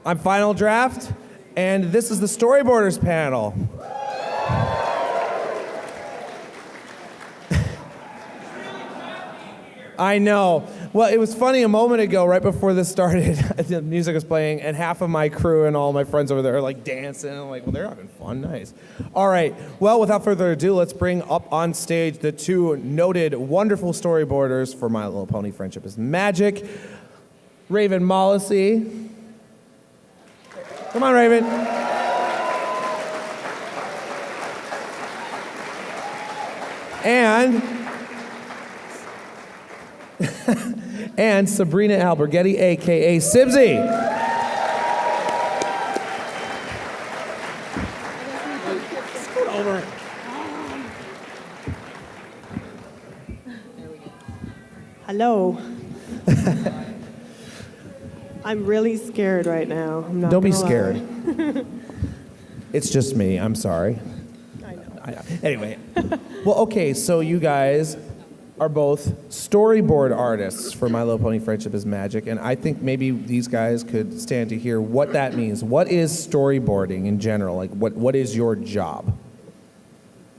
I'm Final Draft, and this is the Storyboarders panel. I know. Well, it was funny a moment ago, right before this started, the music was playing, and half of my crew and all my friends over there are like dancing. I'm like, well, they're having fun. Nice. All right. Well, without further ado, let's bring up on stage the two noted, wonderful storyboarders for My Little Pony Friendship is Magic, Raven Mollesy. Come on, Raven. And Sabrina Alberghetti, a.k.a. Sibsy. Scoot over. Hello. I'm really scared right now. I'm not Don't be gonna scared. lie. It's just me. I'm sorry. I know. Anyway. Well, okay, so you guys are both storyboard artists for My Little Pony Friendship is Magic, and I think maybe these guys could stand to hear what that means. What is storyboarding in general? Like, what is your job?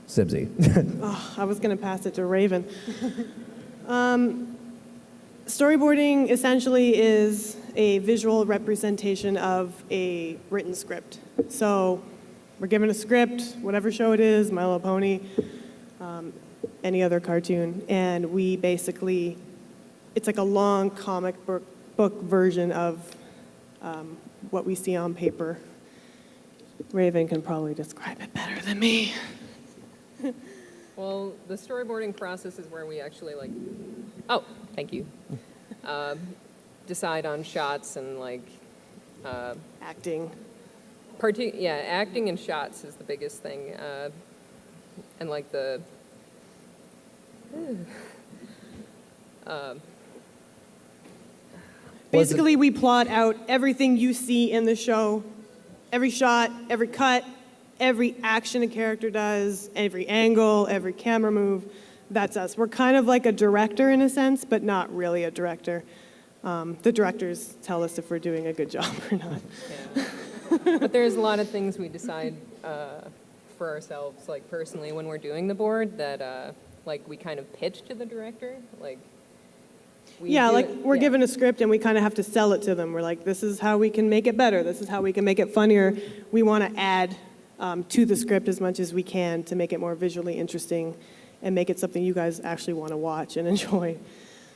Sibsy. Oh, I was going to pass it to Raven. Storyboarding essentially is a visual representation of a written script. So we're given a script, whatever show it is, My Little Pony, any other cartoon, and we basically, it's like a long comic book version of what we see on paper. Raven can probably describe it better than me. Well, the storyboarding process is where we actually oh, thank you, decide on shots and Acting. Acting and shots is the biggest thing, and basically, we plot out everything you see in the show, every shot, every cut, every action a character does, every angle, every camera move. That's us. We're kind of like a director in a sense, but not really a director. The directors tell us if we're doing a good job or not. Yeah. But there's a lot of things we decide for ourselves, like personally, when we're doing the board that we kind of pitch to the director. We're given a script and we kind of have to sell it to them. We're like, this is how we can make it better. This is how we can make it funnier. We want to add to the script as much as we can to make it more visually interesting and make it something you guys actually want to watch and enjoy.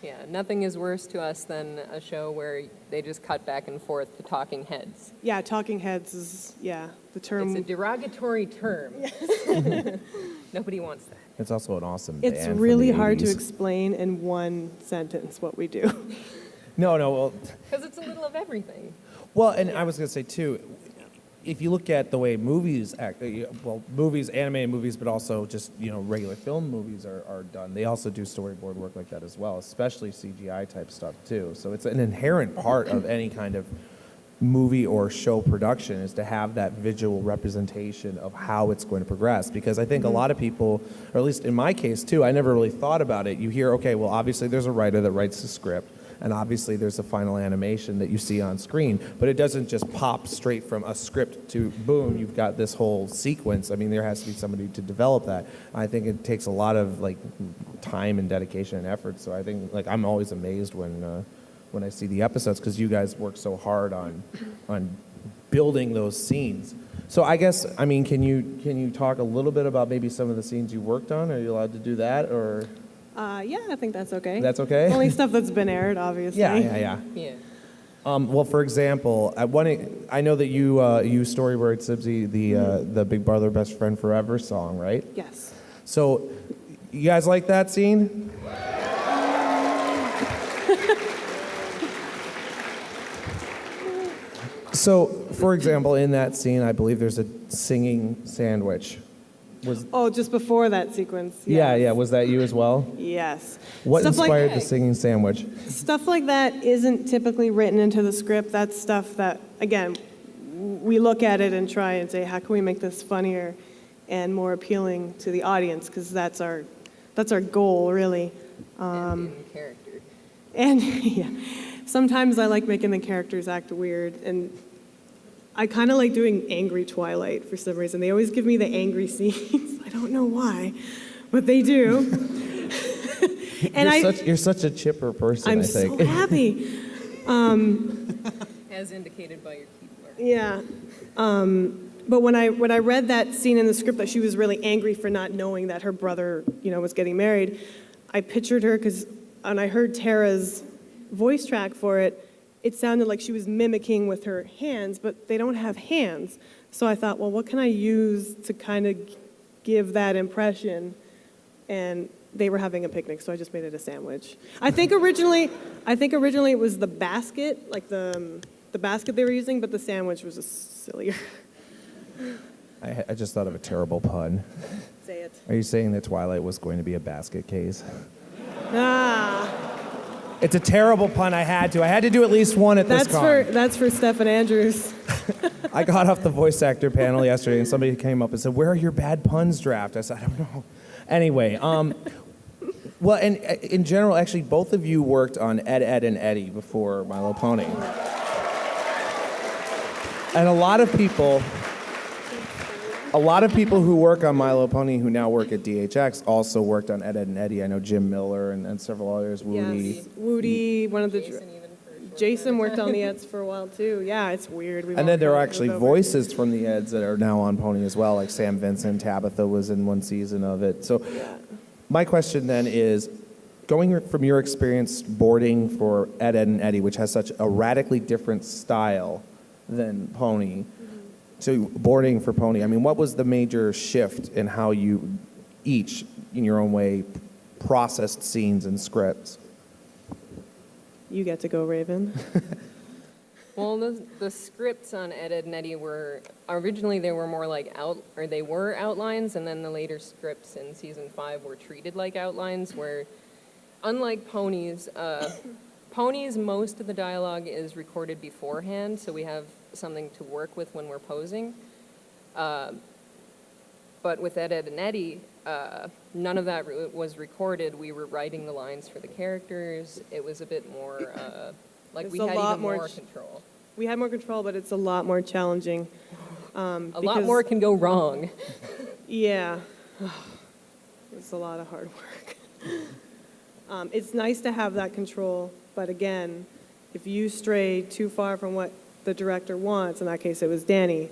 Yeah, nothing is worse to us than a show where they just cut back and forth to talking heads. Yeah, talking heads is, the term. It's a derogatory term. Yes. Nobody wants that. It's also an awesome It's band really from the hard to 80s. explain in one sentence what we do. No, well... Because it's a little of everything. Well, and I was going to say, too, if you look at the way movies act, movies, animated movies, but also just, regular film movies are done, they also do storyboard work like that as well, especially CGI type stuff, too. So it's an inherent part of any kind of movie or show production is to have that visual representation of how it's going to progress. Because I think a lot of people, or at least in my case, too, I never really thought about it. You hear, okay, well, obviously there's a writer that writes the script, and obviously there's a final animation that you see on screen, but it doesn't just pop straight from a script to boom, you've got this whole sequence. I mean, there has to be somebody to develop that. I think it takes a lot of time and dedication and effort. So I think I'm always amazed when I see the episodes because you guys work so hard on building those scenes. So I guess, can you talk a little bit about maybe some of the scenes you worked on? Are you allowed to do that, or? Yeah, I think that's okay. That's okay? Only stuff that's been aired, obviously. Yeah. Well, for example, I know that you storyboarded Sibsy, the Big Brother Best Friend Forever song, right? Yes. So, you guys like that scene? So, for example, in that scene, I believe there's a singing sandwich. Just before that sequence. Yes. Yes. Yeah. Was that you as well? Yes. What Stuff inspired the singing sandwich? Stuff like that isn't typically written into the script. That's stuff that, again, we look at it and try and say, how can we make this funnier and more appealing to the audience? Because that's our goal, really. And in character. And sometimes I like making the characters act weird, and I kind of like doing angry Twilight for some reason. They always give me the angry scenes. I don't know why, but they do. And You're such a chipper person, I'm I think. so happy. As indicated by your keyboard. Yeah. But when I read that scene in the script that she was really angry for not knowing that her brother, was getting married, I pictured her and I heard Tara's voice track for it. It sounded like she was mimicking with her hands, but they don't have hands. So I thought, well, what can I use to kind of give that impression? And they were having a picnic, so I just made it a sandwich. I think originally it was the basket, like the basket they were using, but the sandwich was just sillier. I just thought of a terrible pun. Say it. Are you saying that Twilight was going to be a basket case? Ah, It's a terrible pun. I had to do at least one at this con. that's for Stephen Andrews. I got off the voice actor panel yesterday, and somebody came up and said, "Where are your bad puns draft?" I said, "I don't know." Anyway, well, and in general, actually, both of you worked on Ed, Edd, and Eddy before My Little Pony. And a lot of people who work on My Little Pony who now work at DHX also worked on Ed, Edd, and Eddy. I know Jim Miller and several others, Woody. Yes, Woody, one of the... Jason even for a short Jason time. worked on the Eds for a while, too. Yeah, it's weird. And then there are actually voices from the Eds that are now on Pony as well, like Sam Vincent, Tabitha was in one season of it. So my question then is, going from your experience boarding for Ed, Edd, and Eddy, which has such a radically different style than Pony, to boarding for Pony, I mean, what was the major shift in how you each, in your own way, processed scenes and scripts? You get to go, Raven. Well, the scripts on Ed, Edd, and Eddy were originally they were more like they were outlines, and then the later scripts in season 5 were treated like outlines. Where, unlike Ponies, Ponies most of the dialogue is recorded beforehand, so we have something to work with when we're posing. But with Ed, Edd, and Eddy, none of that was recorded. We were writing the lines for the characters. It was a bit more. Like we had even more control. We had more control, but it's a lot more challenging. A lot more can go wrong. Yeah. It's a lot of hard work. It's nice to have that control, but again, if you stray too far from what the director wants, in that case it was Danny,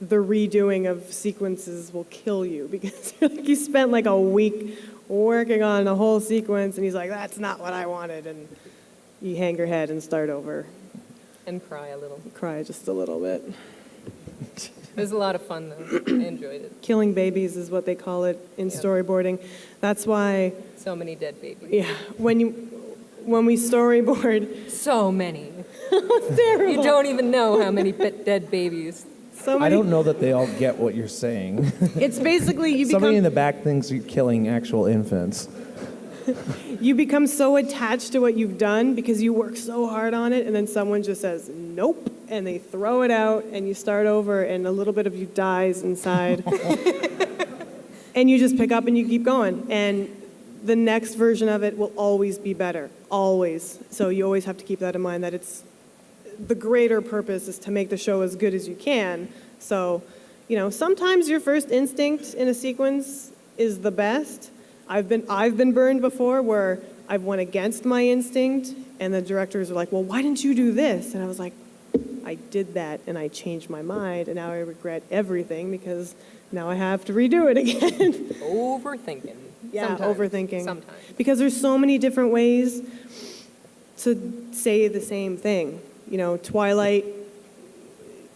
the redoing of sequences will kill you because you spent like a week working on a whole sequence and he's like, that's not what I wanted, and you hang your head and start over. And cry a little. Cry just a little bit. It was a lot of fun, though. I enjoyed it. Killing babies is what they call it in Yep. storyboarding. That's why, So many dead babies. yeah, when we storyboard, So many. it's terrible. You don't even know how many dead babies. So I many, don't know that they all get what you're saying. it's basically you Somebody in become the back thinks you're killing actual infants. you become so attached to what you've done because you work so hard on it, and then someone just says nope, and they throw it out, and you start over, and a little bit of you dies inside, and you just pick up and you keep going, and the next version of it will always be better, always. So you always have to keep that in mind, that it's the greater purpose is to make the show as good as you can. So, sometimes your first instinct in a sequence is the best. I've been burned before where I've went against my instinct, and the directors are like, well, why didn't you do this? And I was like, I did that, and I changed my mind, and now I regret everything because now I have to redo it again. Overthinking. Yeah, Sometimes. overthinking. Sometimes. Because there's so many different ways to say the same thing. Twilight,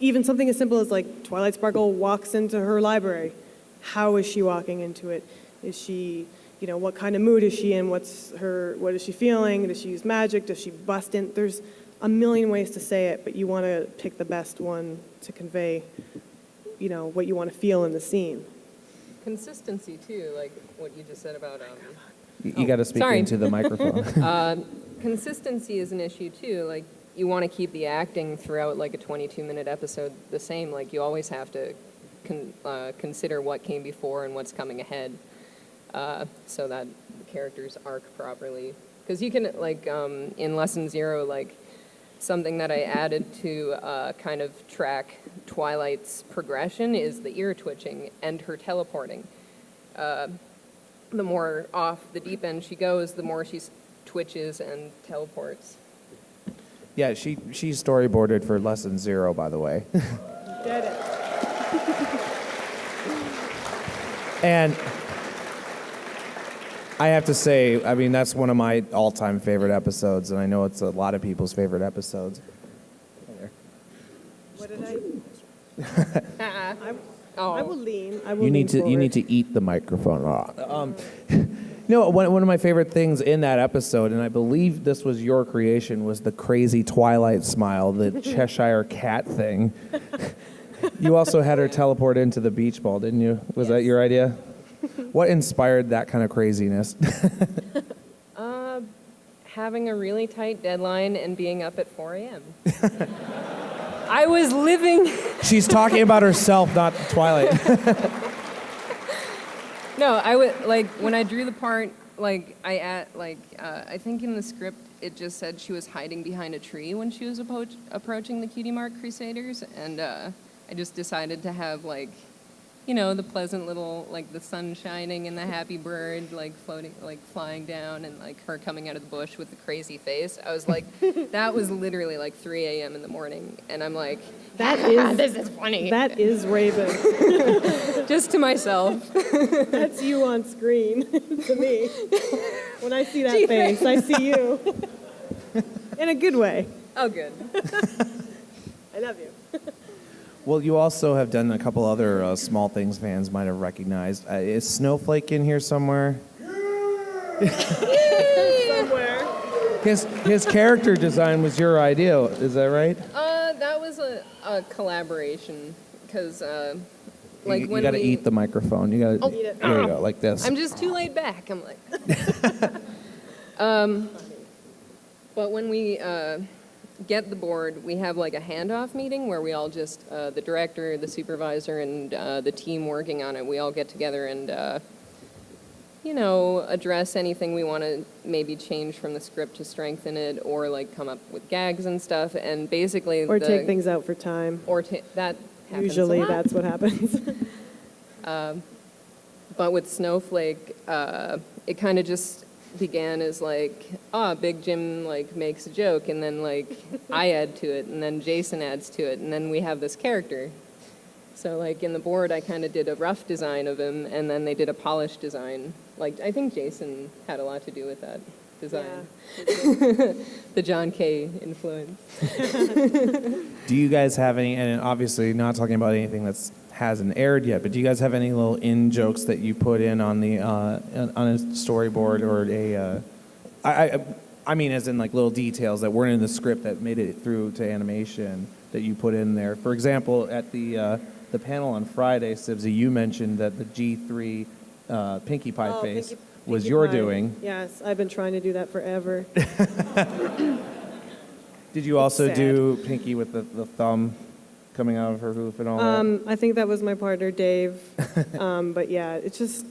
even something as simple as like Twilight Sparkle walks into her library. How is she walking into it? Is she, what kind of mood is she in? What is she feeling? Does she use magic? Does she bust in? There's a million ways to say it, but you want to pick the best one to convey, what you want to feel in the scene. Consistency, too, like what you just said about... You got to speak sorry. into the microphone. Consistency is an issue, too. Like, you want to keep the acting throughout, like, a 22-minute episode the same. Like, you always have to consider what came before and what's coming ahead so that the characters arc properly. Because you can, like, in Lesson 0, like, something that I added to kind of track Twilight's progression is the ear twitching and her teleporting. The more off the deep end she goes, the more she twitches and teleports. Yeah, she storyboarded for lesson 0, by the way. Did it. And I have to say, I mean, that's one of my all-time favorite episodes, and I know it's a lot of people's favorite episodes. What did I will lean. I will You lean need to eat the microphone. One of my favorite things in that episode, and I believe this was your creation, was the crazy Twilight smile, the Cheshire cat thing. You also had her teleport into the beach ball, didn't you? Was that your idea? What inspired that kind of craziness? Having a really tight deadline and being up at 4 a.m. I was living... She's talking about herself, not Twilight. No, I would, like, when I drew the part, like, I think in the script it just said she was hiding behind a tree when she was approaching the Cutie Mark Crusaders, and I just decided to have, like, you know, the pleasant little, like, the sun shining and the happy bird, like, floating, like, flying down, and, like, her coming out of the bush with the crazy face. I was like, that was literally, like, 3 a.m. in the morning, and I'm like, this is funny. That is Raven. Just to myself. That's you on screen to me. When I see that face, I see you. In a good way. Oh, good. I love you. Well, you also have done a couple other small things fans might have recognized. Is Snowflake in here somewhere? Somewhere. His character design was your idea, is that right? That was a collaboration, because, like, you when gotta we... eat the microphone. You gotta. Eat it. There you go, like this. I'm just too laid back. I'm like... But when we get the board, we have, like, a handoff meeting where we all just, the director, the supervisor, and the team working on it, we all get together and, you know, address anything we want to maybe change from the script to strengthen it, or, like, come up with gags and stuff, and basically... Or take things out for time. Or that happens Usually a lot. that's what happens. But with Snowflake, it kind of just began as like, Big Jim like makes a joke, and then like I add to it, and then Jason adds to it, and then we have this character. So like in the board, I kind of did a rough design of him, and then they did a polished design. Like I think Jason had a lot to do with that design. Yeah. The John Kay influence. Do you guys have any, and obviously not talking about anything that's hasn't aired yet, but do you guys have any little in jokes that you put in on the on a storyboard, or I mean as in like little details that weren't in the script that made it through to animation that you put in there? For example, at the panel on Friday, Sibsy, you mentioned that the G3 Pinkie Pie face was your doing. Yes, I've been trying to do that forever. Did you also do Pinkie with the thumb coming out of her hoof and all that? I think that was my partner, Dave. But yeah, it's just,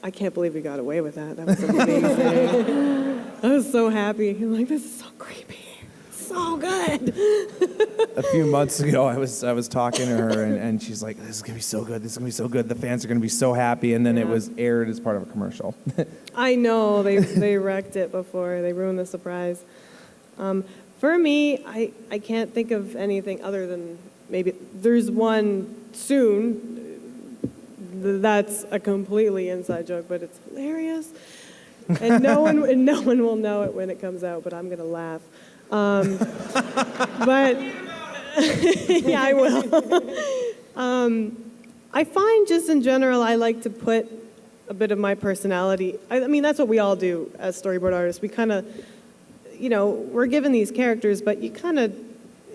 I can't believe we got away with that. That was amazing. I was so happy. I'm like, this is so creepy. So good. A few months ago, I was talking to her, and she's like, this is going to be so good. This is going to be so good. The fans are going to be so happy. And then it was aired as part of a commercial. I know. They wrecked it before. They ruined the surprise. For me, I can't think of anything other than maybe there's one soon that's a completely inside joke, but it's hilarious, and no one will know it when it comes out. But I'm gonna laugh. But yeah, I will. I find just in general, I like to put a bit of my personality. I mean, that's what we all do as storyboard artists. We kind of, you know, we're given these characters, but you kind of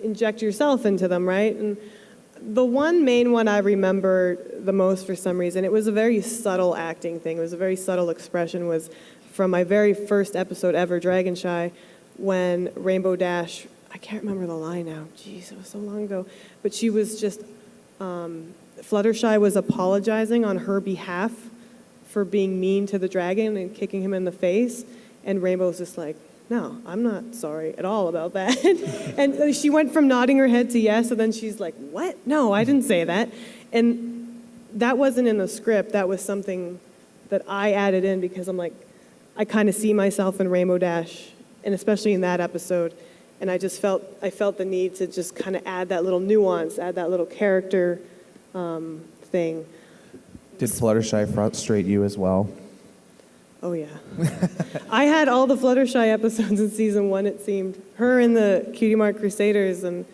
inject yourself into them, right? And the one main one I remember the most for some reason, it was a very subtle acting thing. It was a very subtle expression, was from my very first episode ever, Dragon Shy, when Rainbow Dash, I can't remember the line now. Jeez, it was so long ago. But she was just, Fluttershy was apologizing on her behalf for being mean to the dragon and kicking him in the face. And Rainbow was just like, no, I'm not sorry at all about that. And she went from nodding her head to yes, and then she's like, what? No, I didn't say that. And that wasn't in the script. That was something that I added in because I'm like, I kind of see myself in Rainbow Dash, and especially in that episode. And I felt the need to just kind of add that little nuance, add that little character thing. Did Fluttershy frustrate you as well? Oh, yeah. I had all the Fluttershy episodes in season 1, it seemed. Her and the Cutie Mark Crusaders, and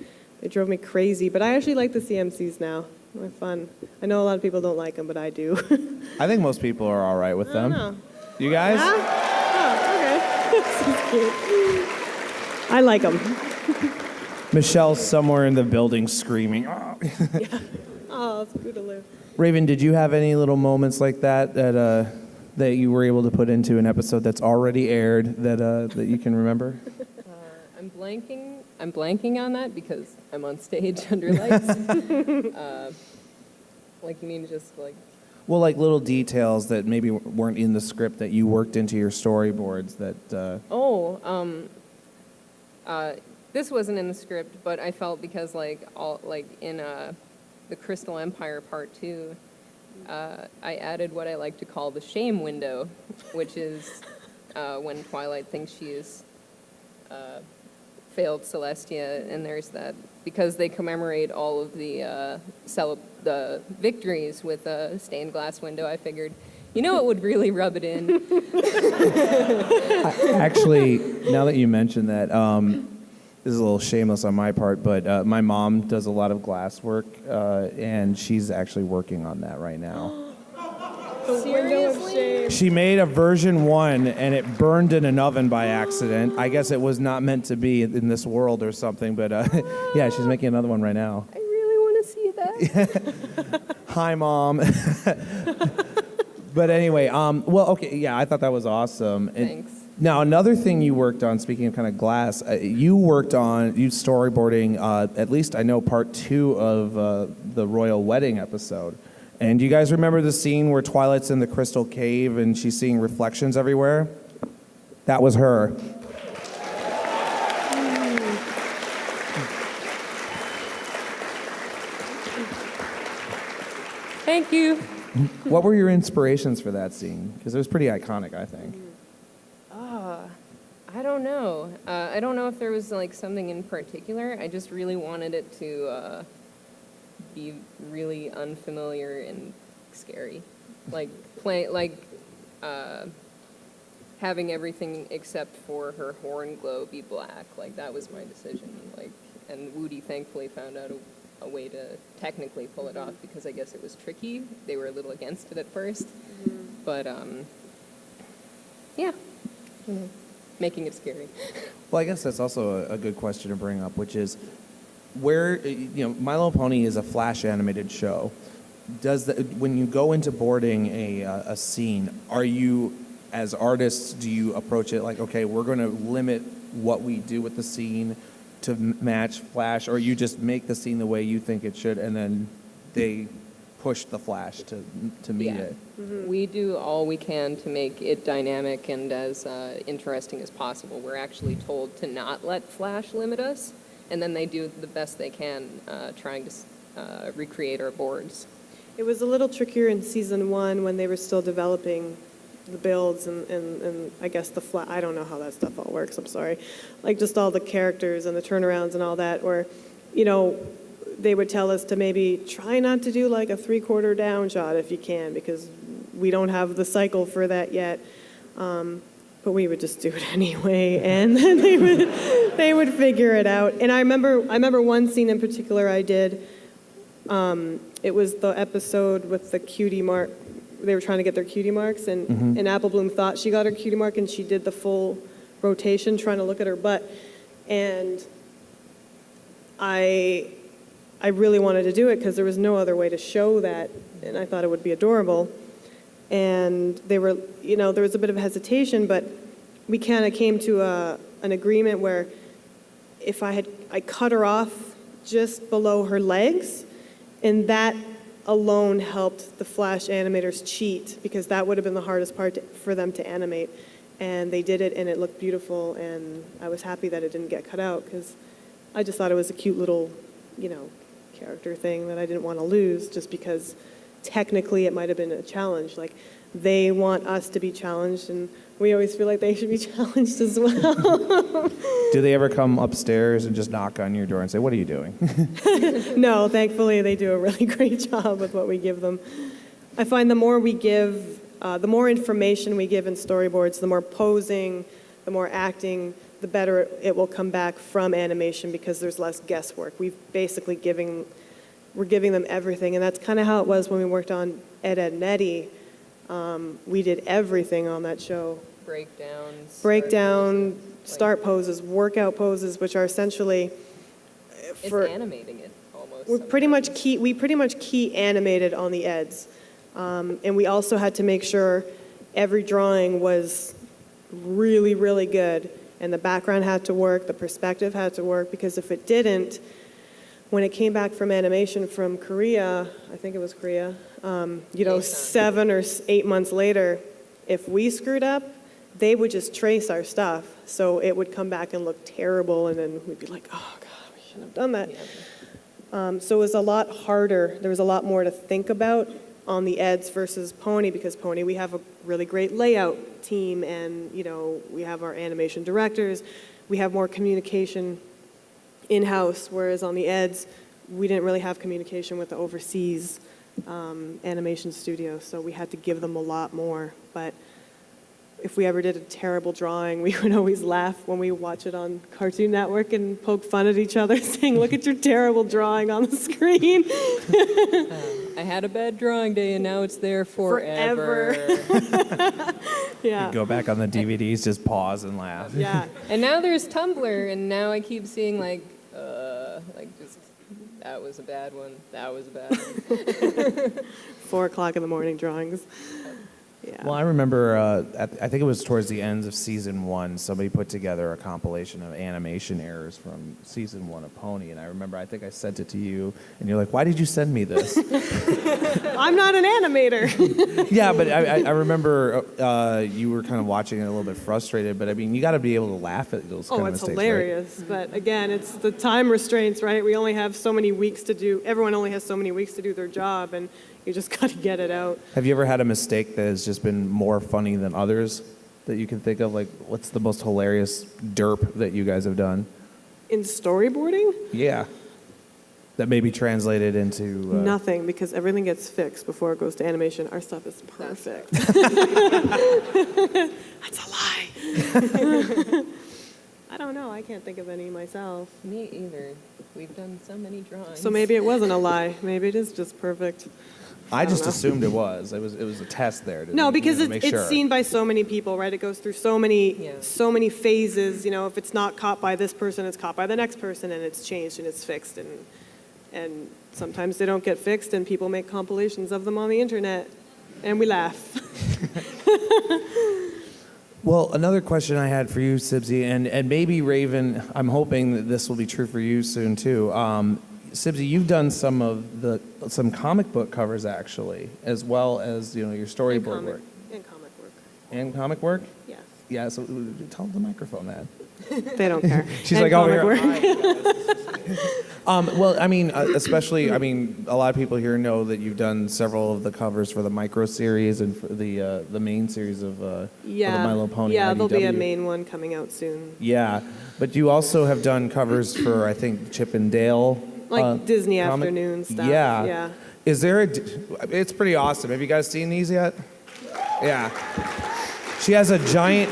it drove me crazy. But I actually like the CMCs now. They're fun. I know a lot of people don't like them, but I do. I think most people are all right with I them. don't know. You guys? Yeah? Oh, okay. This is cute. I like them. Michelle's somewhere in the building screaming. "Oh." Oh, it's good to live. Raven, did you have any little moments like that that you were able to put into an episode that's already aired that you can remember? I'm blanking on that because I'm on stage under lights. Like, you mean just like... Well, like little details that maybe weren't in the script that you worked into your storyboards that... This wasn't in the script, but I felt because in the Crystal Empire Part 2, I added what I like to call the shame window, which is when Twilight thinks she is failed Celestia, and there's that, because they commemorate all of the victories with a stained glass window, I figured, it would really rub it in. Actually, now that you mention that, this is a little shameless on my part, but my mom does a lot of glass work, and she's actually working on that right now. Seriously? She made a version 1, and it burned in an oven by accident. I guess it was not meant to be in this world or something, but yeah, she's making another one right now. I really want to see that. Hi, Mom. But anyway, well, okay, yeah, I thought that was awesome. Thanks. Now, another thing you worked on, speaking of kind of glass, you storyboarding, at least I know, part 2 of the Royal Wedding episode. And do you guys remember the scene where Twilight's in the crystal cave and she's seeing reflections everywhere? That was her. Thank you. What were your inspirations for that scene? Because it was pretty iconic, I think. I don't know. I don't know if there was something in particular. I just really wanted it to be really unfamiliar and scary. Having everything except for her horn glow be black. That was my decision. And Woody thankfully found out a way to technically pull it off, because I guess it was tricky. They were a little against it at first. But yeah. Making it scary. Well, I guess that's also a good question to bring up, which is where, My Little Pony is a Flash animated show. When you go into boarding a scene, are you, as artists, do you approach it like, okay, we're going to limit what we do with the scene to match Flash, or you just make the scene the way you think it should, and then they push the Flash to meet it? Mm-hmm. We do all we can to make it dynamic and as interesting as possible. We're actually told to not let Flash limit us, and then they do the best they can trying to recreate our boards. It was a little trickier in season 1 when they were still developing the builds and I guess I don't know how that stuff all works, I'm sorry. Just all the characters and the turnarounds and all that, or, they would tell us to maybe try not to do a 3/4 down shot if you can, because we don't have the cycle for that yet. But we would just do it anyway, and then they would figure it out. And I remember one scene in particular I did. It was the episode with the cutie mark. They were trying to get their cutie marks, and Apple Bloom thought she got her cutie mark, and she did the full rotation trying to look at her butt. And I really wanted to do it because there was no other way to show that, and I thought it would be adorable. And they were, there was a bit of hesitation, but we kind of came to an agreement where if I cut her off just below her legs, and that alone helped the Flash animators cheat, because that would have been the hardest part for them to animate. and they did it, and it looked beautiful, and I was happy that it didn't get cut out, because I just thought it was a cute little, character thing that I didn't want to lose, just because technically it might have been a challenge. Like, they want us to be challenged, and we always feel like they should be challenged as well. Do they ever come upstairs and just knock on your door and say, "What are you doing?" No, thankfully they do a really great job with what we give them. I find the more we give, the more information we give in storyboards, the more posing, the more acting, the better it will come back from animation, because there's less guesswork. We're giving them everything, and that's kind of how it was when we worked on Ed, Edd n Eddy. We did everything on that show. Breakdown, start poses, workout poses, which are essentially It's animating it almost. we pretty much key animated on the Eds, and we also had to make sure every drawing was really, really good, and the background had to work, the perspective had to work, because if it didn't, when it came back from animation from Korea, I think it was Korea, 7 or 8 months later, if we screwed up, they would just trace our stuff, so it would come back and look terrible, and then we'd be like, oh God, we shouldn't have done that. Yeah. So it was a lot harder. There was a lot more to think about on the Eds versus Pony, because Pony, we have a really great layout team, and we have our animation directors. We have more communication in-house, whereas on the Eds, we didn't really have communication with the overseas animation studio, so we had to give them a lot more. But if we ever did a terrible drawing, we would always laugh when we watch it on Cartoon Network and poke fun at each other, saying, "Look at your terrible drawing on the screen." I had a bad drawing day, and now it's there forever. Yeah. Go back on the DVDs, just pause and laugh. Yeah. And now there's Tumblr, and now I keep seeing just that was a bad one. That was a bad one. 4 o'clock in the morning drawings. Yeah. Well, I remember, I think it was towards the ends of season 1, somebody put together a compilation of animation errors from season 1 of Pony, and I think I sent it to you, and you're like, "Why did you send me this?" I'm not an animator. Yeah, but I remember you were kind of watching it a little bit frustrated, but I mean, you got to be able to laugh at those kind of Oh, it's mistakes, hilarious. right? But again, it's the time restraints, right? We only have so many weeks to do, everyone only has so many weeks to do their job, and you just got to get it out. Have you ever had a mistake that has just been more funny than others that you can think of? Like, what's the most hilarious derp that you guys have done? In storyboarding? Yeah. That may be translated into... Nothing, because everything gets fixed before it goes to animation. Our stuff is perfect. That's a lie. I don't know. I can't think of any myself. Me either. We've done so many drawings. So maybe it wasn't a lie. Maybe it is just perfect. I just know. assumed it was. It was a test there. No, because to make it's sure. seen by so many people, right? It goes through so many phases. If it's not caught by this person, it's caught by the next person, and it's changed and it's fixed. And sometimes they don't get fixed, and people make compilations of them on the internet, and we laugh. Well, another question I had for you, Sibsy, and maybe Raven, I'm hoping that this will be true for you soon too. Sibsy, you've done some comic book covers actually, as well as your storyboard work. And comic work. And comic work? Yes. Yeah. So tell the microphone that. They don't care. She's And like over comic here. work. Well, I mean, especially, I mean, a lot of people here know that you've done several of the covers for the micro series and for the main series of the Milo Pony. Yeah, there'll be a IDW. main one coming out soon. Yeah, but you also have done covers for, I think, Chip and Dale. Like Disney comic- afternoon stuff. Yeah. Yeah. Is there it's pretty awesome. Have you guys seen these yet? Yeah. She has a giant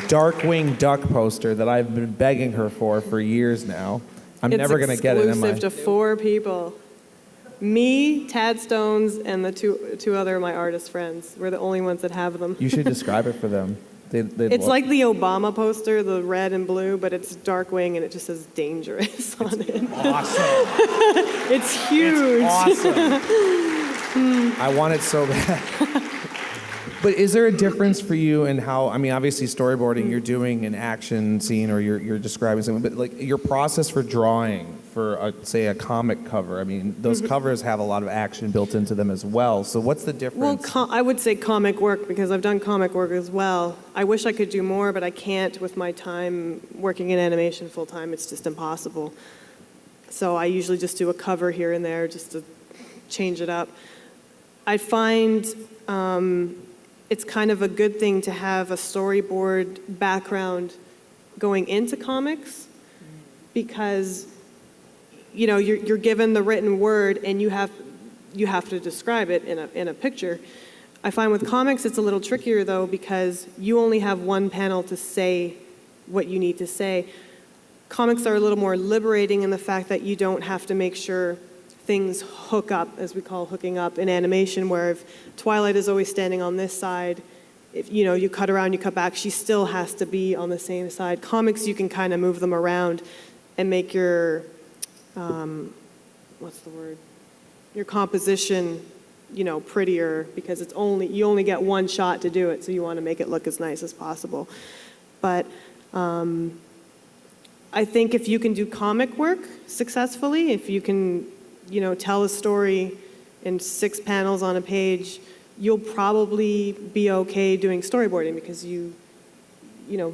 Darkwing Duck poster that I've been begging her for years now. I'm never going to get it, am I? It's exclusive to 4 people. Me, Tad Stones, and the two other of my artist friends. We're the only ones that have them. You should describe it for them. It's like the Obama poster, the red and blue, but it's Darkwing and it just says dangerous on it. Awesome. It's huge. It's awesome. I want it so bad. But is there a difference for you in how, I mean, obviously storyboarding, you're doing an action scene or you're describing something, but like your process for drawing for say a comic cover? I mean, those covers have a lot of action built into them as well. So what's the Well, difference? I would say comic work because I've done comic work as well. I wish I could do more, but I can't with my time working in animation full time. It's just impossible. So I usually just do a cover here and there just to change it up. I find it's kind of a good thing to have a storyboard background going into comics because you're given the written word and you have to describe it in a picture. I find with comics it's a little trickier though because you only have one panel to say what you need to say. Comics are a little more liberating in the fact that you don't have to make sure things hook up, as we call hooking up in animation, where if Twilight is always standing on this side, if you cut around, you cut back, she still has to be on the same side. Comics, you can kind of move them around and make your, your composition, prettier because you only get one shot to do it, so you want to make it look as nice as possible. But I think if you can do comic work successfully, if you can, tell a story in 6 panels on a page, you'll probably be okay doing storyboarding because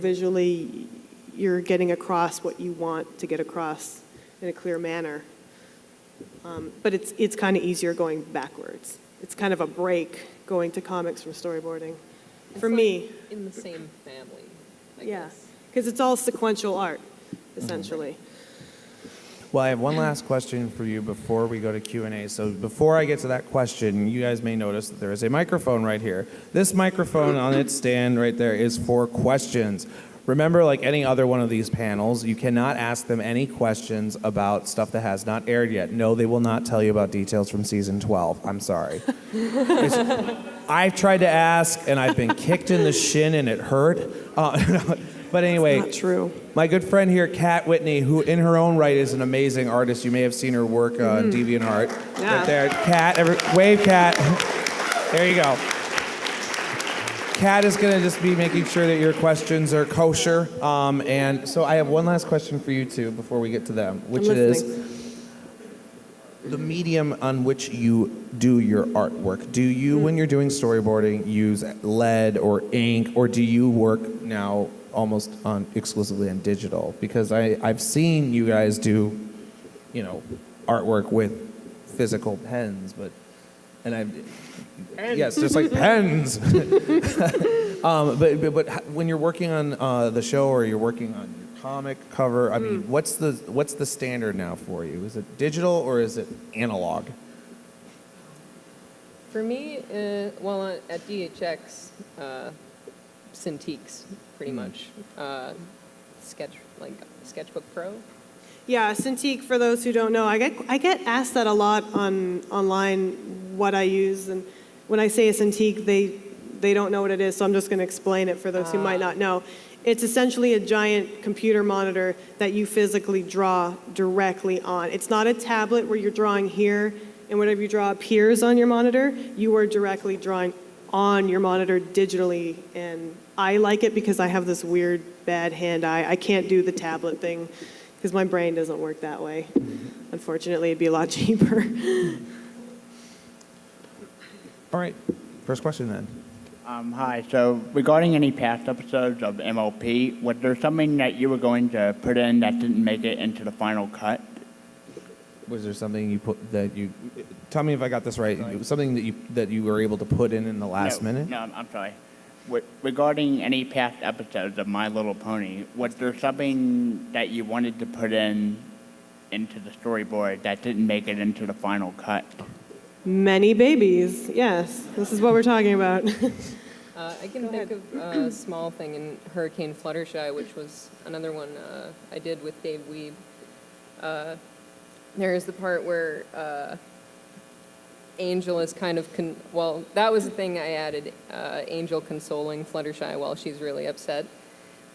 visually you're getting across what you want to get across in a clear manner. But it's kind of easier going backwards. It's kind of a break going to comics from storyboarding. For me. In the same family, I Yeah, guess. because it's all sequential art, essentially. Well, I have one last question for you before we go to Q&A. So before I get to that question, you guys may notice that there is a microphone right here. This microphone on its stand right there is for questions. Remember, like any other one of these panels, you cannot ask them any questions about stuff that has not aired yet. No, they will not tell you about details from season 12. I'm sorry. I've tried to ask, and I've been kicked in the shin, and it hurt. But anyway, Not true. my good friend here, Kat Whitney, who in her own right is an amazing artist. You may have seen her work on DeviantArt. Yeah. Right there. Kat, wave, Kat. There you go. Kat is going to just be making sure that your questions are kosher. And so I have one last question for you two before we get to them, which I'm is listening. the medium on which you do your artwork. Do you, when you're doing storyboarding, use lead or ink, or do you work now almost exclusively on digital? Because I've seen you guys do, artwork with physical pens, yes, just like pens. But when you're working on the show or you're working on your comic cover, I mean, what's the standard now for you? Is it digital or is it analog? For me, at DHX, Cintiqs, pretty much. Sketchbook Pro. Yeah, Cintiq, for those who don't know, I get asked that a lot online, what I use, and when I say a Cintiq, they don't know what it is, so I'm just going to explain it for those who might not know. It's essentially a giant computer monitor that you physically draw directly on. It's not a tablet where you're drawing here, and whatever you draw appears on your monitor. You are directly drawing on your monitor digitally, and I like it because I have this weird bad hand-eye. I can't do the tablet thing because my brain doesn't work that way. Unfortunately, it'd be a lot cheaper. All right, first question then. Hi, so regarding any past episodes of MLP, was there something that you were going to put in that didn't make it into the final cut? Was there something you put that you? Tell me if I got this right. Something that you were able to put in the last minute? No, I'm sorry. Regarding any past episodes of My Little Pony, was there something that you wanted to put into the storyboard that didn't make it into the final cut? Many babies, yes. This is what we're talking about. I can think of a small thing in Hurricane Fluttershy, which was another one I did with Dave Weeb. There is the part where Angel is kind of, that was the thing I added, Angel consoling Fluttershy while she's really upset.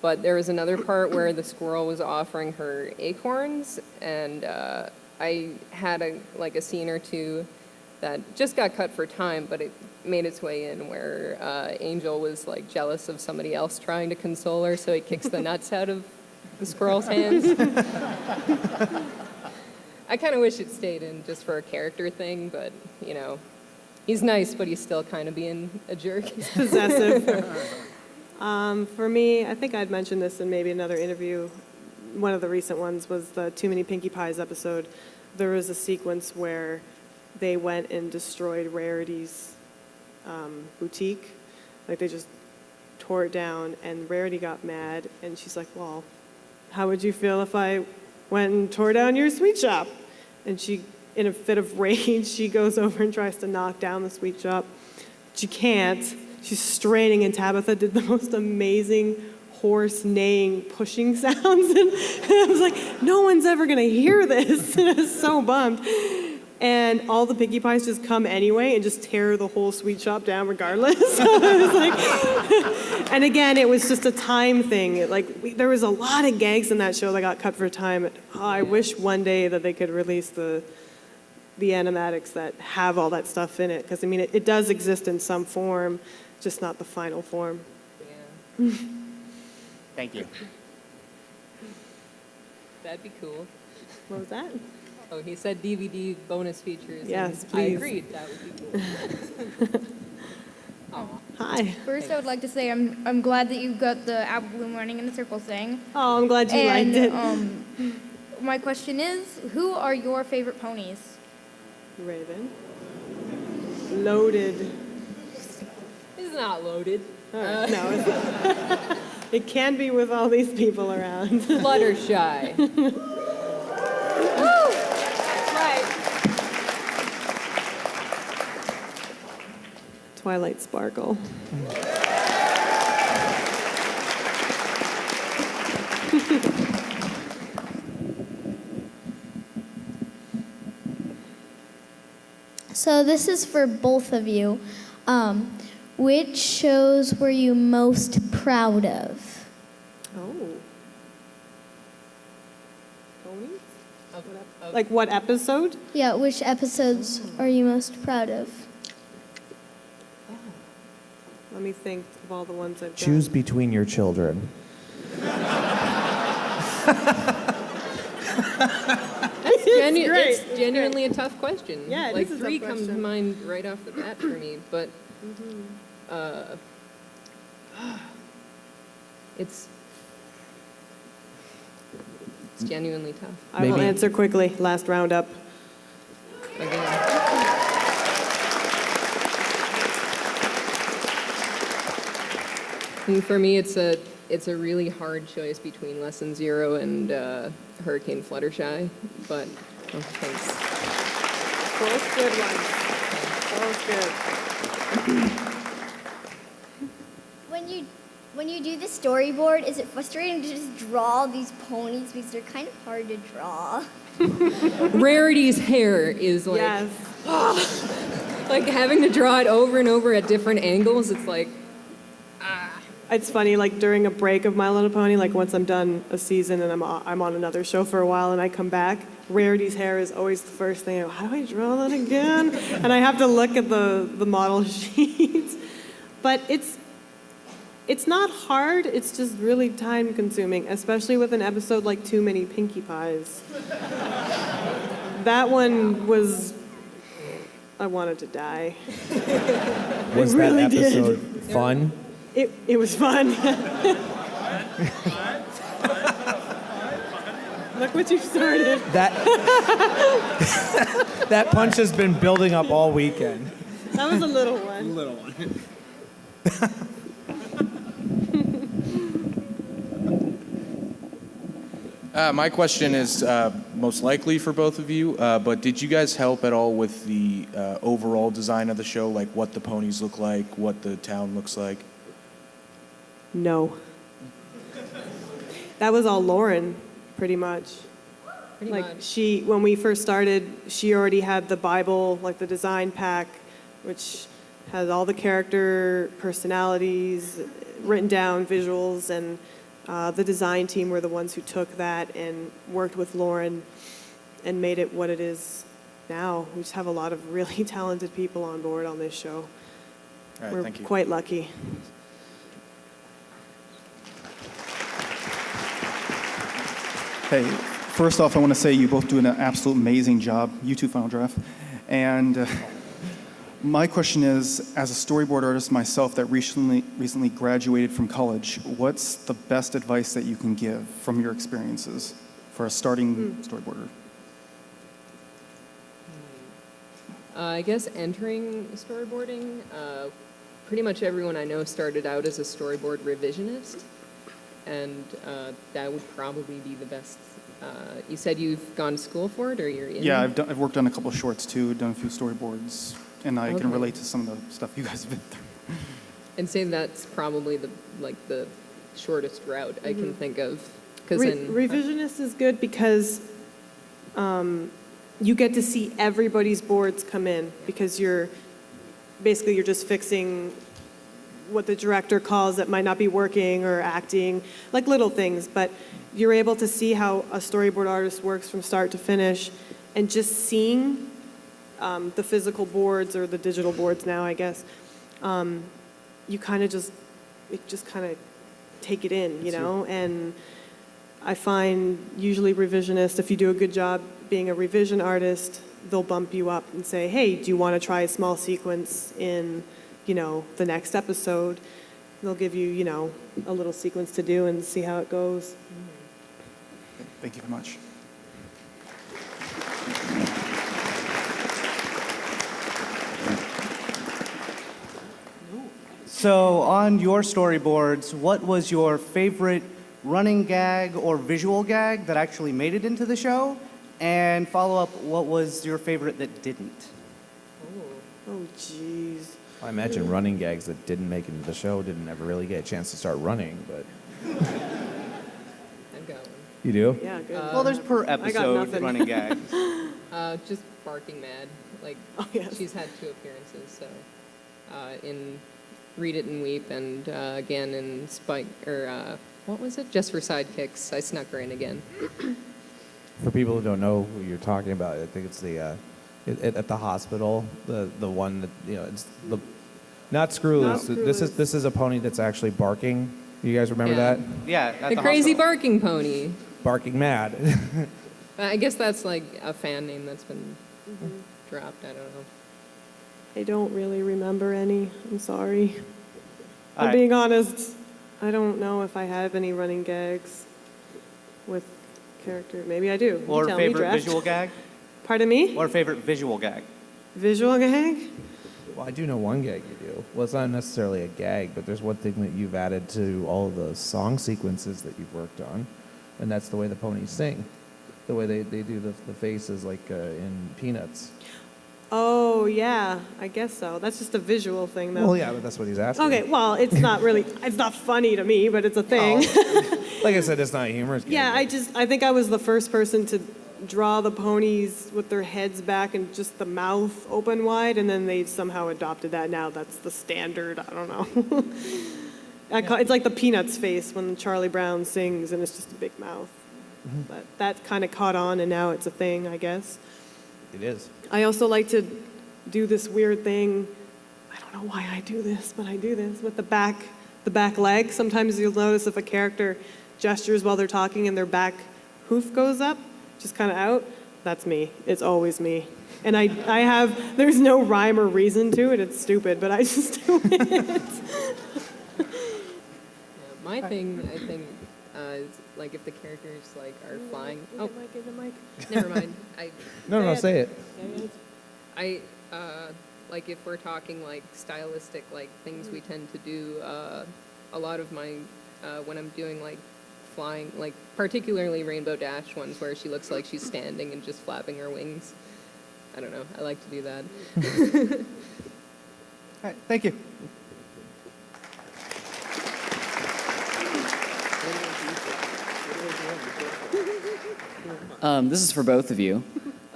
But there was another part where the squirrel was offering her acorns, and I had a scene or two that just got cut for time, but it made its way in where Angel was jealous of somebody else trying to console her, so he kicks the nuts out of the squirrel's hands. I kind of wish it stayed in just for a character thing, but, you know, he's nice, but he's still kind of being a jerk. Possessive. For me, I think I'd mentioned this in maybe another interview. One of the recent ones was the Too Many Pinkie Pies episode. There was a sequence where they went and destroyed Rarity's boutique. Like they just tore it down, and Rarity got mad, and she's like, well, how would you feel if I went and tore down your sweet shop? And she, in a fit of rage, she goes over and tries to knock down the sweet shop. She can't. She's straining, and Tabitha did the most amazing horse neighing, pushing sounds. And I was like, no one's ever going to hear this. And I was so bummed. And all the Pinkie Pies just come anyway and just tear the whole sweet shop down regardless. So I was like, and again, it was just a time thing. There was a lot of gags in that show that got cut for time. Oh, I wish one day that they could release the animatics that have all that stuff in it. Because, I mean, it does exist in some form, just not the final form. Yeah. Thank you. That'd be cool. What was that? Oh, he said DVD bonus features. Yes, and please. I agreed. That would be cool. Aw. Hi. First, I would like to say I'm glad that you got the apple bloom running in the circle thing. Oh, I'm glad you And liked it. my question is, who are your favorite ponies? Raven. Loaded. It's not loaded. All right. No, it's not. It can be with all these people around. Fluttershy. That's right. Twilight Sparkle. So this is for both of you. Which shows were you most proud of? Oh. Ponies? Of- Like what episode? Yeah, which episodes are you most proud of? Let me think of all the ones I've done. Choose between your children. It's genuinely a tough question. Yeah, it like is a tough 3 comes to question. mind right off the bat for me, but it's genuinely tough. I will Maybe- answer quickly. Last roundup. Again. And for me, it's a really hard choice between Lesson Zero and Hurricane Fluttershy, but thanks. Both good ones. Both good. When you do the storyboard, is it frustrating to just draw these ponies because they're kind of hard to draw? Rarity's hair is like Yes. like having to draw it over and over at different angles. It's like It's funny, like during a break of My Little Pony, like once I'm done a season and I'm on another show for a while and I come back, Rarity's hair is always the first thing. I go, how do I draw that again? And I have to look at the model sheets. But it's not hard, it's just really time consuming, especially with an episode like Too Many Pinkie Pies. That one was, I wanted to die. Was that really did. episode fun? It was fun. Look what you started. That that punch has been building up all weekend. That was a little one. Little one. My question is most likely for both of you, but did you guys help at all with the overall design of the show, like what the ponies look like, what the town looks like? No. That was all Lauren, pretty much. pretty Like much. when we first started, she already had the Bible, like the design pack, which has all the character personalities, written down visuals, and the design team were the ones who took that and worked with Lauren and made it what it is now. We just have a lot of really talented people on board on this show. All right, We're thank you. quite lucky. Hey, First off, I want to say you both do an absolute amazing job. You too, Final Draft. And my question is, as a storyboard artist myself that recently graduated from college, what's the best advice that you can give from your experiences for a starting storyboarder? I guess entering storyboarding, pretty much everyone I know started out as a storyboard revisionist, and that would probably be the best. You said you've gone to school for it, or you're in? Yeah, I've worked on a couple of shorts too, done a few storyboards, and I can Okay. relate to some of the stuff you guys have been through. And say that's probably the shortest route I can think of. Because Revisionist is good because you get to see everybody's boards come in, because you're just fixing what the director calls that might not be working or acting, like little things, but you're able to see how a storyboard artist works from start to finish, and just seeing the physical boards, or the digital boards now, I guess, you kind of just kind of take it in, you know? And I find usually revisionists, if you do a good job being a revision artist, they'll bump you up and say, hey, do you want to try a small sequence in, the next episode? They'll give you, a little sequence to do and see how it goes. Thank you very much. So on your storyboards, what was your favorite running gag or visual gag that actually made it into the show? And follow up, what was your favorite that didn't? Oh, jeez. I imagine running gags that didn't make it into the show didn't ever really get a chance to start running, but I've got one. you do? Yeah, good. Well, there's per episode nothing. running gags. Just barking mad. Like, Oh, yes. she's had 2 appearances, so in Read It and Weep, and again in Spike, or what was it? Just for Sidekicks. I snuck her in again. For people who don't know who you're talking about, I think it's the at the hospital, the one that it's the not Screwless. Not This is a pony that's actually barking. You guys remember Yeah. that? Yeah, at The crazy hospital. barking pony. Barking mad. I guess that's like a fan name that's been dropped. I don't know. I don't really remember any. I'm sorry. All I'm right. being honest. I don't know if I have any running gags with character. Maybe I do. You Or tell me, favorite Draft. visual gag? Pardon me? Or favorite visual gag? Visual gag? Well, I do know one gag you do. Well, it's not necessarily a gag, but there's one thing that you've added to all the song sequences that you've worked on, and that's the way the ponies sing. The way they do the faces, like in Peanuts. Oh, yeah. I guess so. That's just a visual thing, though. Well, yeah, but that's what he's asking. Okay, well, it's not really, it's not funny to me, but it's a thing. Like I said, it's not a humorous gag. Yeah, I think I was the first person to draw the ponies with their heads back and just the mouth open wide, and then they somehow adopted that. Now that's the standard. I don't know. It's like the Peanuts face when Charlie Brown sings, and it's just a big mouth. But that kind of caught on, and now it's a thing, I guess. It is. I also like to do this weird thing. I don't know why I do this, but I do this with the back leg. Sometimes you'll notice if a character gestures while they're talking and their back hoof goes up, just kind of out. That's me. It's always me. And there's no rhyme or reason to it. It's stupid, but I just do it. Yeah, my thing, I think, is like if the characters like are flying. Oh, never mind. No, say it. I like if we're talking like stylistic like things we tend to do. A lot of my when I'm doing like flying, like particularly Rainbow Dash ones where she looks like she's standing and just flapping her wings. I don't know. I like to do that. All right, thank you. This is for both of you.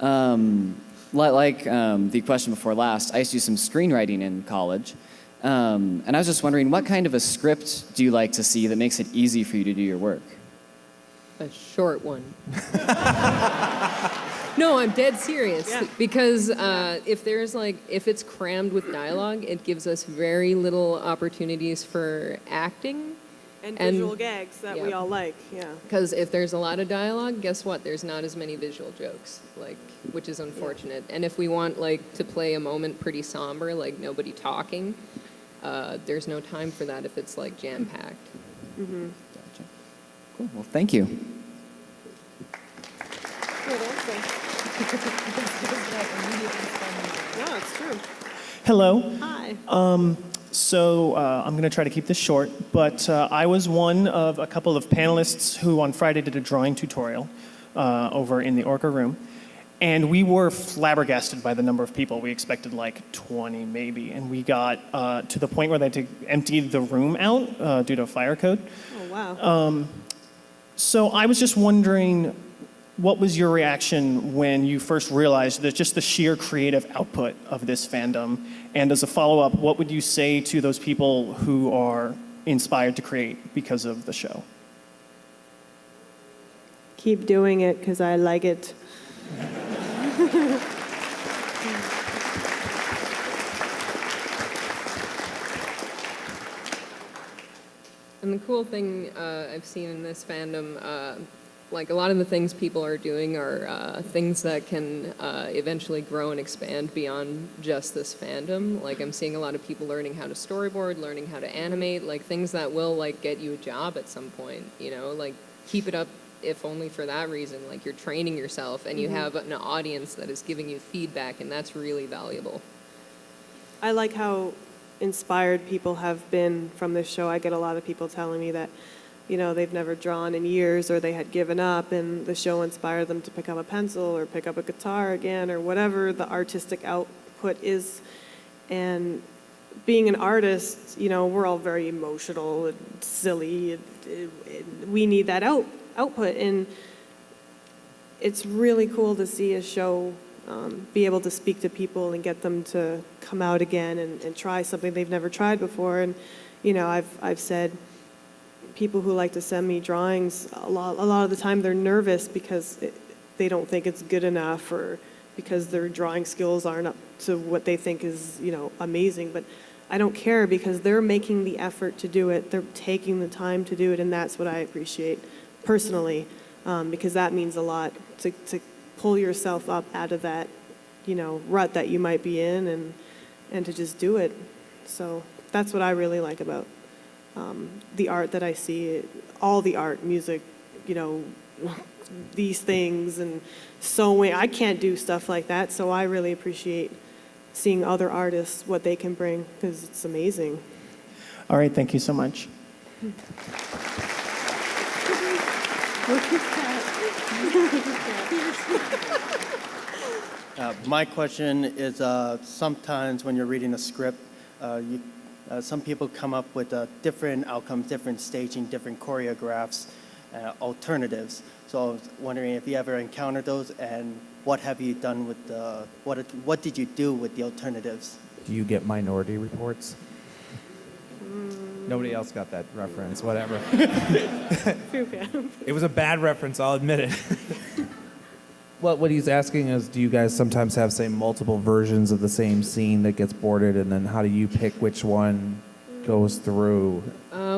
Like the question before last, I used to do some screenwriting in college. And I was just wondering, what kind of a script do you like to see that makes it easy for you to do your work? A short one. No, I'm dead serious. Yeah. Because if it's crammed with dialogue, it gives us very little opportunities for acting. And And- visual gags that we Yep. all like, yeah. Because if there's a lot of dialogue, guess what? There's not as many visual jokes, like, which is unfortunate. And if we want like to play a moment pretty somber, like nobody talking, there's no time for that if it's like jam packed. Gotcha. Cool. Well, thank you. No, it's true. Hello. Hi. I'm going to try to keep this short, but I was one of a couple of panelists who on Friday did a drawing tutorial over in the Orca room. And we were flabbergasted by the number of people. We expected like 20 maybe. And we got to the point where they had to empty the room out due to a fire code. Oh, wow. So I was just wondering, what was your reaction when you first realized that just the sheer creative output of this fandom? And as a follow-up, what would you say to those people who are inspired to create because of the show? Keep doing it because I like it. And the cool thing I've seen in this fandom, like a lot of the things people are doing are things that can eventually grow and expand beyond just this fandom. Like I'm seeing a lot of people learning how to storyboard, learning how to animate, like things that will like get you a job at some point, you know, like keep it up if only for that reason. Like you're training yourself and you have an audience that is giving you feedback, and that's really valuable. I like how inspired people have been from this show. I get a lot of people telling me that, you know, they've never drawn in years or they had given up, and the show inspired them to pick up a pencil or pick up a guitar again or whatever the artistic output is. And being an artist, you know, we're all very emotional and silly, and we need that output. And it's really cool to see a show be able to speak to people and get them to come out again and try something they've never tried before. And, you know, I've said people who like to send me drawings, a lot of the time they're nervous because they don't think it's good enough, or because their drawing skills aren't up to what they think is, you know, amazing. But I don't care, because they're making the effort to do it. They're taking the time to do it, and that's what I appreciate personally, because that means a lot to pull yourself up out of that, you know, rut that you might be in, and to just do it. So that's what I really like about the art that I see, all the art, music, you know, these things, and sewing. I can't do stuff like that, so I really appreciate seeing other artists, what they can bring, because it's amazing. All right, thank you so much. My question is, sometimes when you're reading a script, some people come up with different outcomes, different staging, different choreographs, alternatives. So I was wondering if you ever encountered those, and what have you done with what did you do with the alternatives? Do you get Minority Reports? Nobody else got that reference, whatever. It was a bad reference, I'll admit it. Well, what he's asking is, do you guys sometimes have, say, multiple versions of the same scene that gets boarded, and then how do you pick which one goes through?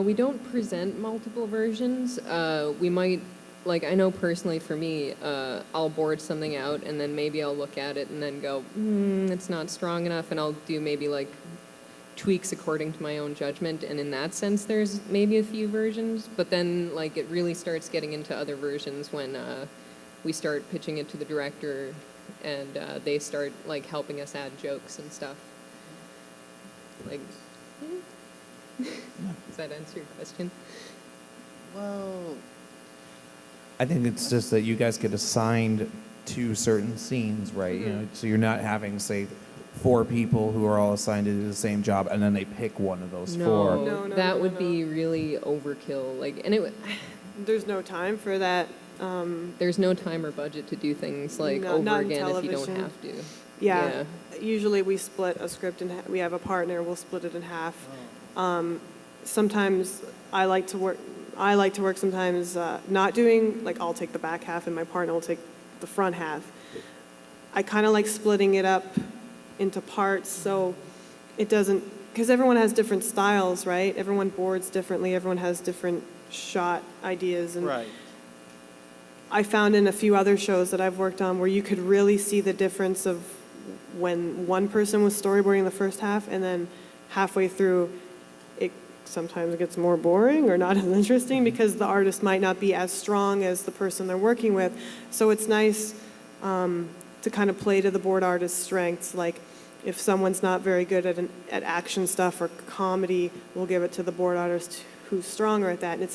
We don't present multiple versions. We might, like, I know personally for me, I'll board something out, and then maybe I'll look at it and then go, it's not strong enough, and I'll do maybe like tweaks according to my own judgment. And in that sense, there's maybe a few versions, but then like it really starts getting into other versions when we start pitching it to the director, and they start like helping us add jokes and stuff. Like, does that answer your question? Well, I think it's just that you guys get assigned to certain scenes, right? You know, so you're not having, say, 4 people who are all assigned to do the same job, and then they pick one of those 4. No, that would be really overkill. Like, and There's no time for that. There's no time or budget to do things like No, over not in again if you don't television. have to. Yeah. Usually we split a script in half. We have a partner, we'll split it in half. Sometimes I like to work sometimes not doing, like I'll take the back half and my partner will take the front half. I kind of like splitting it up into parts so it doesn't because everyone has different styles, right? Everyone boards differently. Everyone has different shot ideas. And Right. I found in a few other shows that I've worked on where you could really see the difference of when one person was storyboarding the first half and then halfway through it sometimes gets more boring or not as interesting because the artist might not be as strong as the person they're working with. So it's nice to kind of play to the board artist's strengths. Like if someone's not very good at action stuff or comedy, we'll give it to the board artist who's stronger at that. And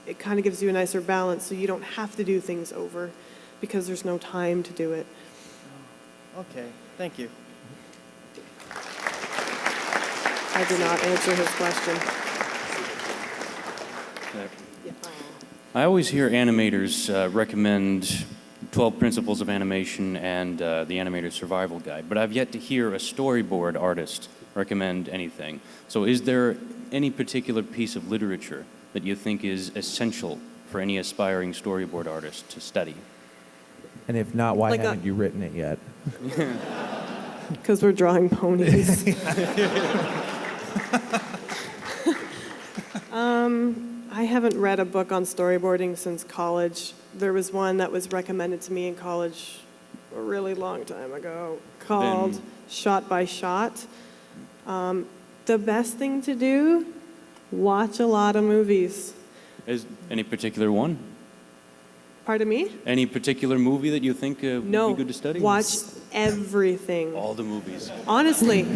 it kind of gives you a nicer balance so you don't have to do things over because there's no time to do it. Okay, thank you. I did not answer his question. I always hear animators recommend 12 Principles of Animation and the Animator Survival Guide, but I've yet to hear a storyboard artist recommend anything. So is there any particular piece of literature that you think is essential for any aspiring storyboard artist to study? And if not, why Like haven't you written it yet? Because we're drawing ponies. I haven't read a book on storyboarding since college. There was one that was recommended to me in college a really long time ago called Shot by Shot. The best thing to do, watch a lot of movies. Is any particular one? Pardon me? Any particular movie that you think would No, be good to study? watch everything. All the movies. Honestly,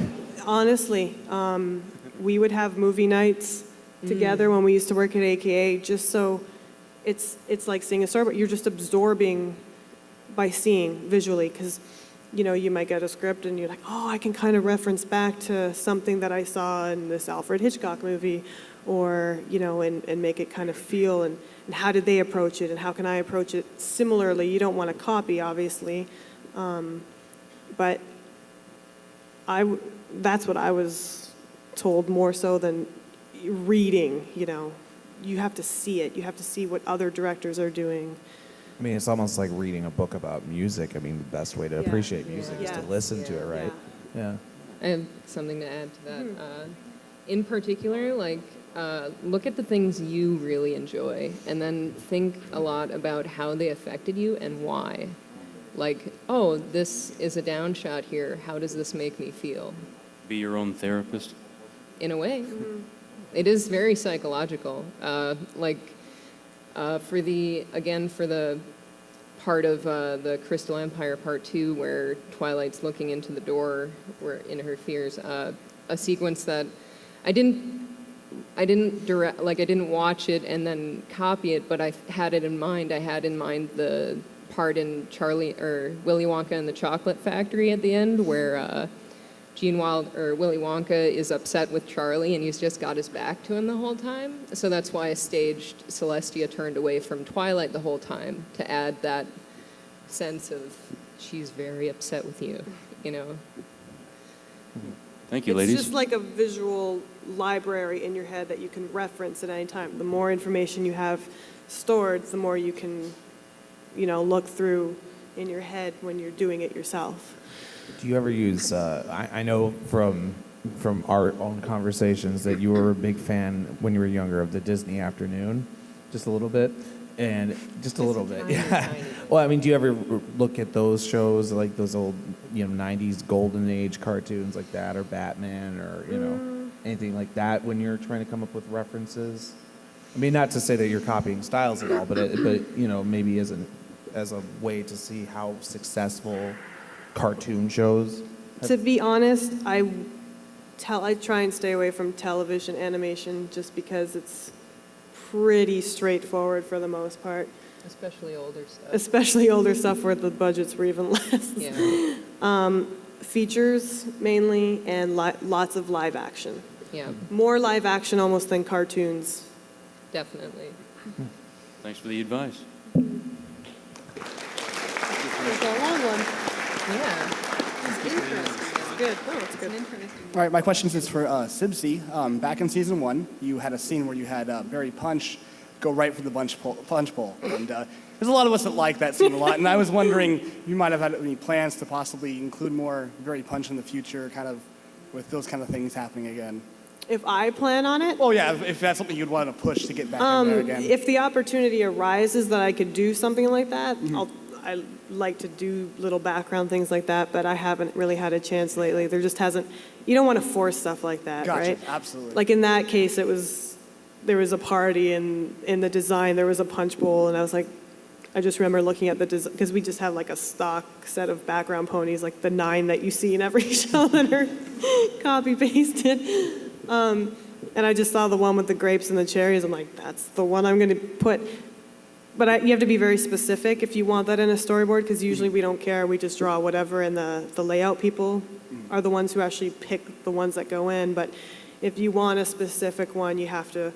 we would have movie nights together when we used to work at AKA, just so it's like seeing a storyboard. You're just absorbing by seeing visually, because you might get a script and you're like, oh, I can kind of reference back to something that I saw in this Alfred Hitchcock movie, or and make it kind of feel and how did they approach it and how can I approach it similarly. You don't want to copy, obviously, but that's what I was told more so than reading. You have to see it. You have to see what other directors are doing. I mean, it's almost like reading a book about music. I mean, the best way to appreciate music is to Yes. listen to it, right? Yeah. I have something to add to that. In particular, look at the things you really enjoy and then think a lot about how they affected you and why. Like, oh, this is a down shot here. How does this make me feel? Be your own therapist. In a way. It is very psychological. For the part of the Crystal Empire Part 2 where Twilight's looking into the door where in her fears, a sequence that I didn't watch it and then copy it, but I had it in mind. I had in mind the part in Willy Wonka and the Chocolate Factory at the end where Willy Wonka is upset with Charlie and he's just got his back to him the whole time. So that's why I staged Celestia turned away from Twilight the whole time, to add that sense of she's very upset with you, Thank you, ladies. It's just like a visual library in your head that you can reference at any time. The more information you have stored, the more you can, look through in your head when you're doing it yourself. Do you ever use, I know from our own conversations that you were a big fan when you were younger of the Disney Afternoon, just a little bit, and just a little bit, yeah. Well, I mean, do you ever look at those shows, like those old, 90s golden age cartoons like that, or Batman, or, anything like that when you're trying to come up with references? I mean, not to say that you're copying styles at all, but maybe as a way to see how successful cartoon shows. To be honest, I try and stay away from television animation just because it's pretty straightforward for the most part. Especially older stuff. Especially older stuff where the budgets were even less. Yeah. Features mainly, and lots of live action. Yeah, More live action almost than cartoons. definitely. Thanks for the advice. It's a long one. Yeah. It's interesting. It's good. Oh, it's good. All right, my question is for Sibsy. Back in season 1, you had a scene where you had Barry Punch go right for the punch bowl. And there's a lot of us that like that scene a lot. And I was wondering, you might have had any plans to possibly include more Barry Punch in the future, kind of with those kind of things happening again? If I plan on it, Well, yeah, if that's something you'd want to push to get back in there again. if the opportunity arises that I could do something like that, Mm-hmm. I like to do little background things like that, but I haven't really had a chance lately. There just hasn't, you don't want to force stuff like that, Gotcha, right? absolutely. Like in that case, there was a party and in the design, there was a punch bowl, and I was like, I just remember looking at the design, because we just have like a stock set of background ponies, like the 9 that you see in every show that are copy pasted. And I just saw the one with the grapes and the cherries. I'm like, that's the one I'm going to put. But you have to be very specific if you want that in a storyboard, because usually we don't care. We just draw whatever, and the layout people are the ones who actually pick the ones that go in. But if you want a specific one, you have to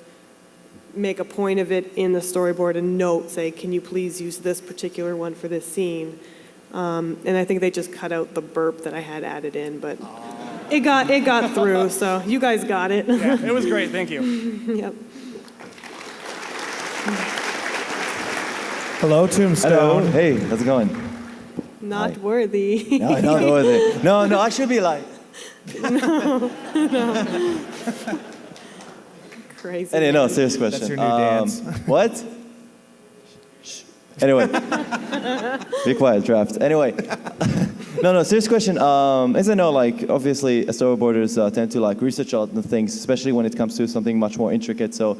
make a point of it in the storyboard and note, say, can you please use this particular one for this scene? And I think they just cut out the burp that I had added in, but it got through, so you guys got it. Yeah, it was great. Thank you. Yep. Hello, Tombstone. Hello. Hey, how's it going? Not worthy. No, not worthy. No, I should be like. No. Crazy. Anyway, no, serious question. That's your new dance. What? Shh. Anyway, be quiet, draft. Anyway, no, serious question. As I know, like obviously, storyboarders tend to like research a lot of things, especially when it comes to something much more intricate. So,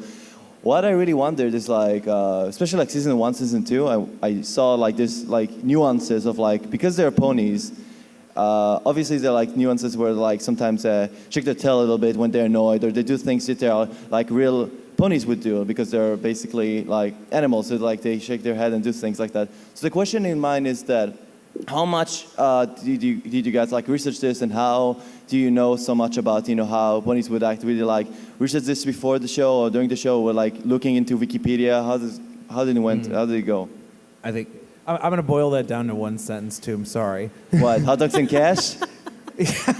what I really wondered is like, especially like season 1, season 2, I saw like this like nuances of like, because they're ponies. Obviously, there are like nuances where like sometimes shake their tail a little bit when they're annoyed, or they do things that they are like real ponies would do because they're basically like animals. So like they shake their head and do things like that. So the question in mind is that how much did you guys like research this, and how do you know so much about how ponies would act? Really like research this before the show or during the show, or like looking into Wikipedia? How did it go? I think I'm going to boil that down to one sentence, too. I'm sorry. What, hot dogs and cash?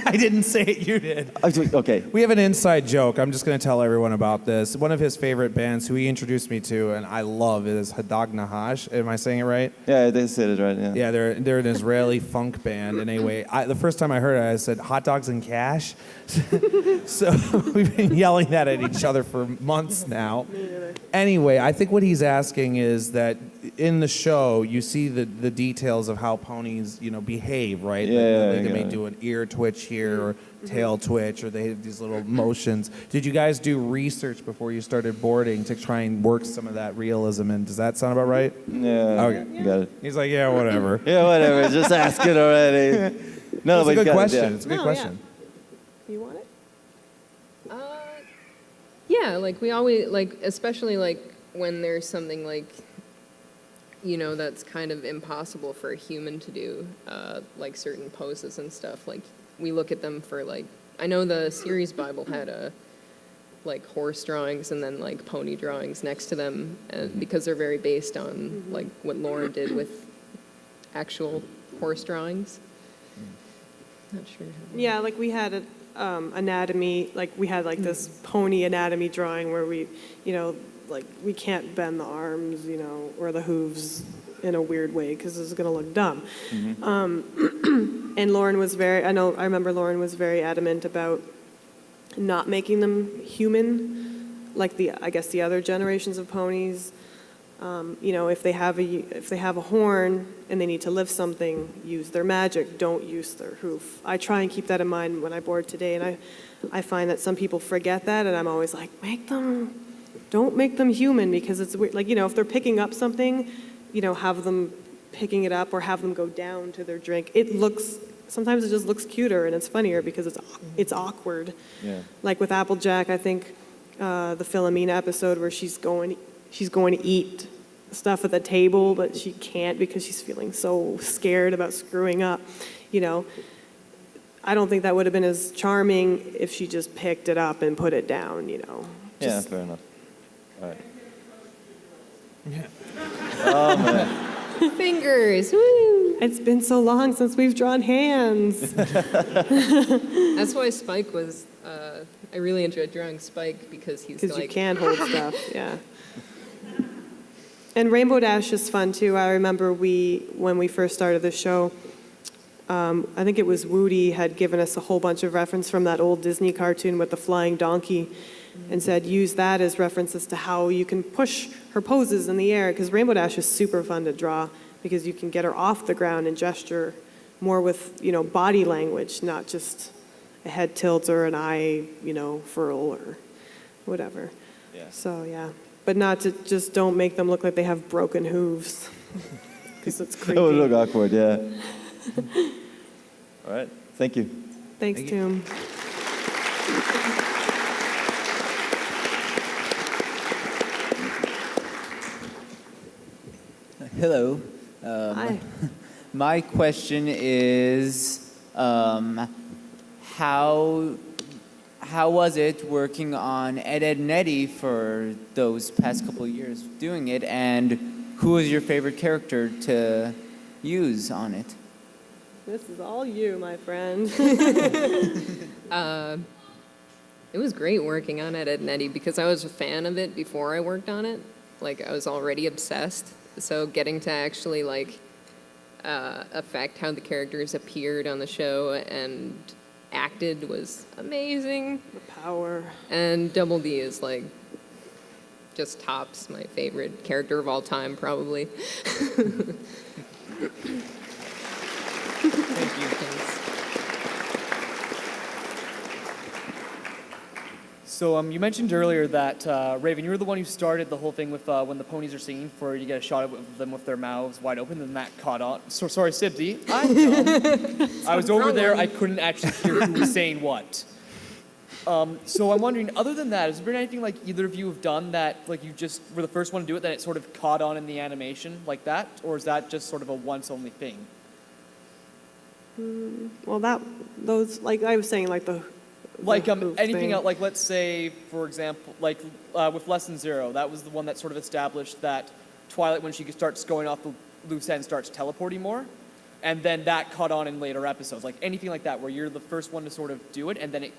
I didn't say it, you did. Okay. We have an inside joke. I'm just going to tell everyone about this. One of his favorite bands, who he introduced me to, and I love, is Hadag Nahash. Am I saying it right? Yeah, they said it right, yeah. Yeah, they're an Israeli funk band. And anyway, the first time I heard it, I said, hot dogs and cash? So we've been yelling that at each other for months now. Anyway, I think what he's asking is that in the show, you see the details of how ponies, behave, right? Yeah, They may do an ear twitch here or tail twitch, or they have these little motions. Did you guys do research before you started boarding to try and work some of that realism in? Does that sound about right? Yeah. Okay. Got it. He's like, yeah, whatever. Yeah, whatever. Just ask it already. No, It's a but good question. Yeah. It's a good question. You want it? Yeah, like we always, like, especially like when there's something like, that's kind of impossible for a human to do, like certain poses and stuff. Like we look at them for like, I know the series Bible had like horse drawings and then like pony drawings next to them, and because they're very based on like what Lauren did with actual horse drawings. Not sure. Yeah, like we had anatomy, like we had like this pony anatomy drawing where we, like we can't bend the arms, or the hooves in a weird way because it's going to look dumb. And Lauren was I remember Lauren was very adamant about not making them human, like I guess the other generations of ponies. If they have a horn and they need to lift something, use their magic. Don't use their hoof. I try and keep that in mind when I board today, and I find that some people forget that, and I'm always like, don't make them human, because it's weird. Like if they're picking up something, have them picking it up or have them go down to their drink. Sometimes it just looks cuter and it's funnier because it's awkward. Yeah. Like with Applejack, I think the Philomena episode where she's going to eat stuff at the table, but she can't because she's feeling so scared about screwing up. I don't think that would have been as charming if she just picked it up and put it down, Yeah, fair enough. All right. Yeah. Oh, man. Fingers, woo! It's been so long since we've drawn hands. That's why Spike was, I really enjoyed drawing Spike because he's Because like... you can hold stuff, yeah. And Rainbow Dash is fun too. I remember when we first started the show, I think it was Woody had given us a whole bunch of reference from that old Disney cartoon with the flying donkey and said use that as references to how you can push her poses in the air, because Rainbow Dash is super fun to draw because you can get her off the ground and gesture more with, body language, not just a head tilt or an eye, furl or whatever. Yeah. So, yeah. But not to just don't make them look like they have broken hooves because it's creepy. That would look awkward, yeah. All right, thank you. Thanks, Toom. Hello. Hi. My question is, how was it working on Ed, Edd n Eddy for those past couple of years doing it, and who was your favorite character to use on it? This is all you, my friend. It was great working on Ed, Edd n Eddy because I was a fan of it before I worked on it. Like, I was already obsessed. So getting to actually, affect how the characters appeared on the show and acted was amazing. The power. And Double D is, just tops my favorite character of all time, probably. Thank you. So you mentioned earlier that, Raven, you were the one who started the whole thing with when the ponies are singing for you get a shot of them with their mouths wide open, and that caught on. So, sorry, Sibsy. I'm dumb. I was over there. I couldn't actually hear who was saying what. So I'm wondering, other than that, has there been anything either of you have done that you just were the first one to do it, that it sort of caught on in the animation like that? Or is that just sort of a once-only thing? Well, those, I was saying, the anything thing. else, let's say, for example, with Lesson Zero, that was the one that sort of established that Twilight, when she starts going off the loose end, starts teleporting more, and then that caught on in later episodes. Anything like that, where you're the first one to sort of do it, and then it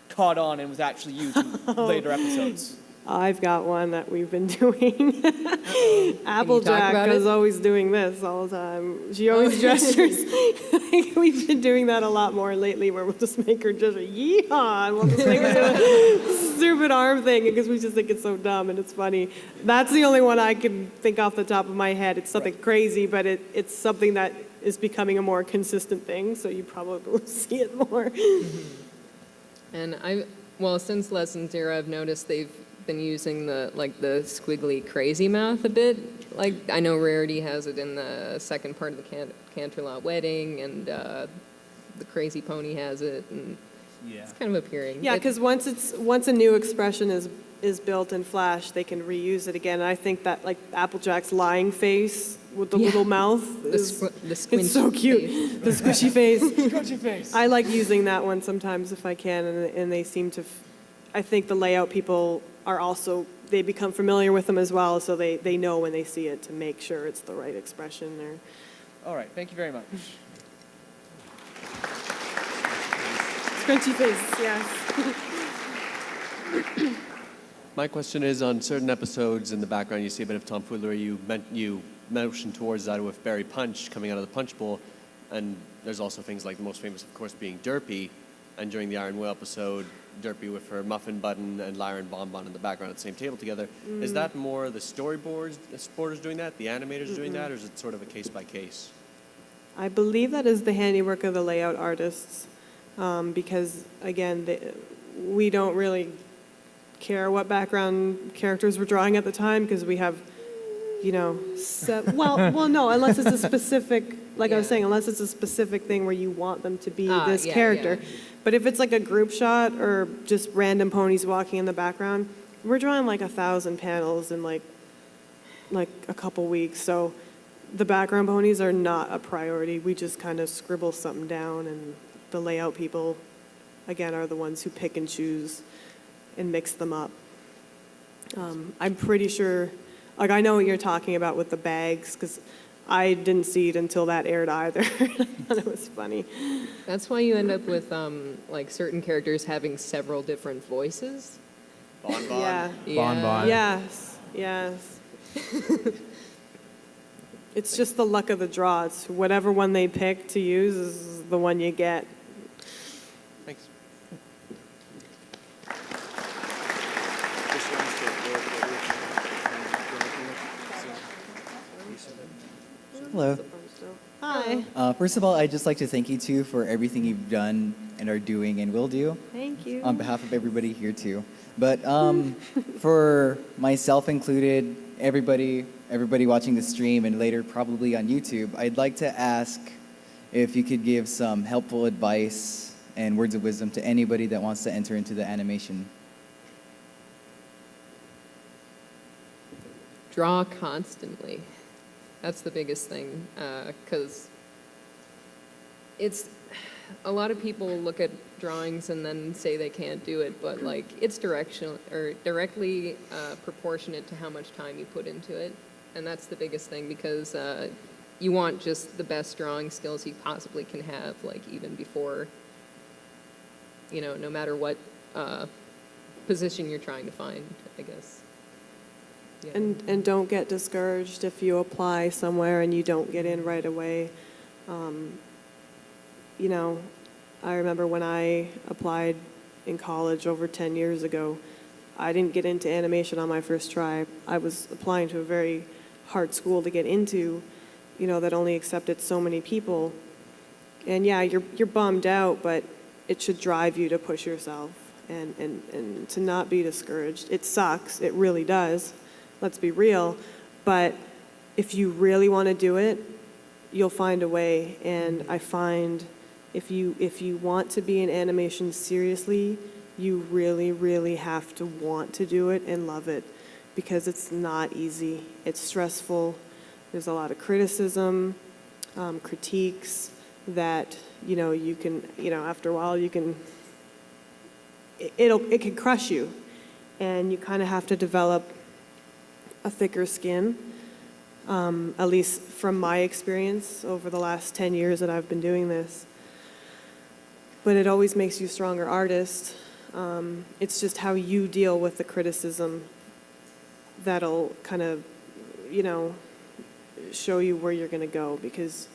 caught on and was actually used in later episodes. I've got one that we've been doing. Applejack about is it? always doing this all the time. She always gestures. We've been doing that a lot more lately, where we'll just make her gesture, yeehaw, and we'll just make her do a stupid arm thing because we just think it's so dumb and it's funny. That's the only one I can think off the top of my head. It's something crazy, but it's something that is becoming a more consistent thing, so you probably will see it more. And since Lesson Zero, I've noticed they've been using the squiggly crazy mouth a bit. I know Rarity has it in the second part of the Canterlot Wedding, and the Crazy Pony has it, and it's kind of appearing. Yeah, because once a new expression is built in Flash, they can reuse it again. And I think that Applejack's lying face with the little mouth is it's so cute. Face. The squishy face. Squishy face. I like using that one sometimes if I can, and they seem to. I think the layout people are also, they become familiar with them as well, so they know when they see it to make sure it's the right expression there. All right, thank you very much. Scrunchy face, yes. My question is, on certain episodes in the background, you see a bit of tomfoolery. You motion towards that with Barry Punch coming out of the punch bowl, and there's also things like the most famous, of course, being Derpy, and during the Iron Will episode, Derpy with her muffin button and Lyra and Bonbon in the background at the same table together. Is that more the storyboards doing that, the animators doing that, or is it sort of a case by case? I believe that is the handiwork of the layout artists, because again, we don't really care what background characters we're drawing at the time, because we have, well, no, unless it's a specific, I was saying, unless it's a specific thing where you want them to be this character. Yeah. But if it's a group shot or just random ponies walking in the background, we're drawing 1,000 panels in a couple weeks. So the background ponies are not a priority. We just kind of scribble something down, and the layout people, again, are the ones who pick and choose and mix them up. I'm pretty sure, I know what you're talking about with the bags, because I didn't see it until that aired either. I thought it was funny. That's why you end up with certain characters having several different voices. Bonbon. Yeah. Bonbon. Yes. It's just the luck of the draw. It's whatever one they pick to use is the one you get. Thanks. Hello. Hi. First of all, I'd just like to thank you two for everything you've done and are doing and will do. Thank you. On behalf of everybody here too. But for myself included, everybody watching the stream and later probably on YouTube, I'd like to ask if you could give some helpful advice and words of wisdom to anybody that wants to enter into the animation. Draw constantly. That's the biggest thing, because it's a lot of people look at drawings and then say they can't do it, but like it's directly proportionate to how much time you put into it, and that's the biggest thing because you want just the best drawing skills you possibly can have, like even before, no matter what position you're trying to find, I guess. Yeah. And don't get discouraged if you apply somewhere and you don't get in right away. I remember when I applied in college over 10 years ago, I didn't get into animation on my first try. I was applying to a very hard school to get into, that only accepted so many people. And yeah, you're bummed out, but it should drive you to push yourself and to not be discouraged. It sucks, it really does. Let's be real, but if you really want to do it, you'll find a way. And I find if you want to be in animation seriously, you really, really have to want to do it and love it because it's not easy. It's stressful. There's a lot of criticism, critiques that, you can, after a while you can, it can crush you. And you kind of have to develop a thicker skin, at least from my experience over the last 10 years that I've been doing this. But it always makes you a stronger artist. It's just how you deal with the criticism that'll kind of, show you where you're going to go, because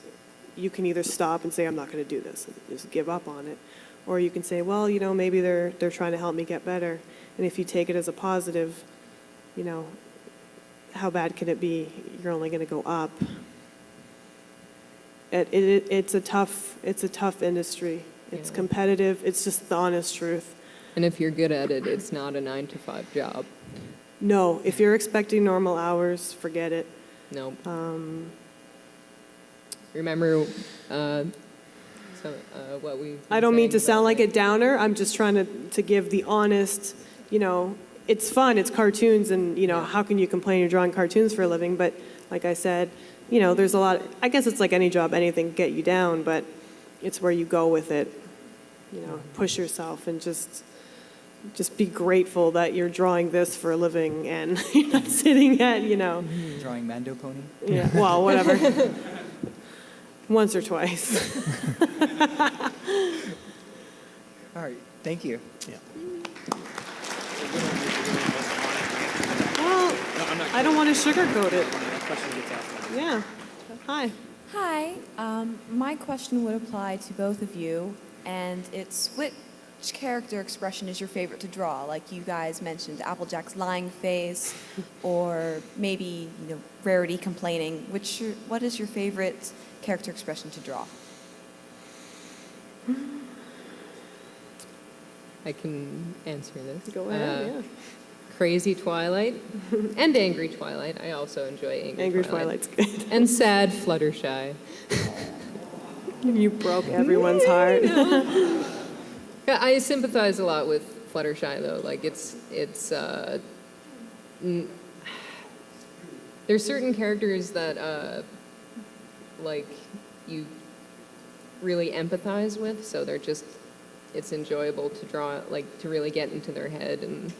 you can either stop and say, I'm not going to do this, and just give up on it. Or you can say, well, maybe they're trying to help me get better. And if you take it as a positive, how bad can it be? You're only going to go up. It's a tough industry. It's competitive. It's just the honest truth. And if you're good at it, it's not a 9-to-5 job. No, if you're expecting normal hours, forget it. No. Remember what we. I don't mean to sound like a downer. I'm just trying to give the honest, it's fun, it's cartoons, and, how can you complain you're drawing cartoons for a living? But like I said, there's a lot, I guess it's like any job, anything get you down, but it's where you go with it. Push yourself and just be grateful that you're drawing this for a living and you're not sitting at, Drawing Mando Pony? Yeah, well, whatever. Once or twice. All right, thank you. Yeah. Well, I don't want to sugarcoat it. Yeah. Hi. Hi. My question would apply to both of you, and it's which character expression is your favorite to draw? Like you guys mentioned, Applejack's lying face, or maybe Rarity complaining. What is your favorite character expression to draw? I can answer this. Go ahead, yeah. Crazy Twilight and Angry Twilight. I also enjoy Angry Twilight's good. And sad Fluttershy. You broke everyone's heart. Yeah, I sympathize a lot with Fluttershy though. Like there's certain characters that like you really empathize with, so it's enjoyable to draw, like to really get into their head, and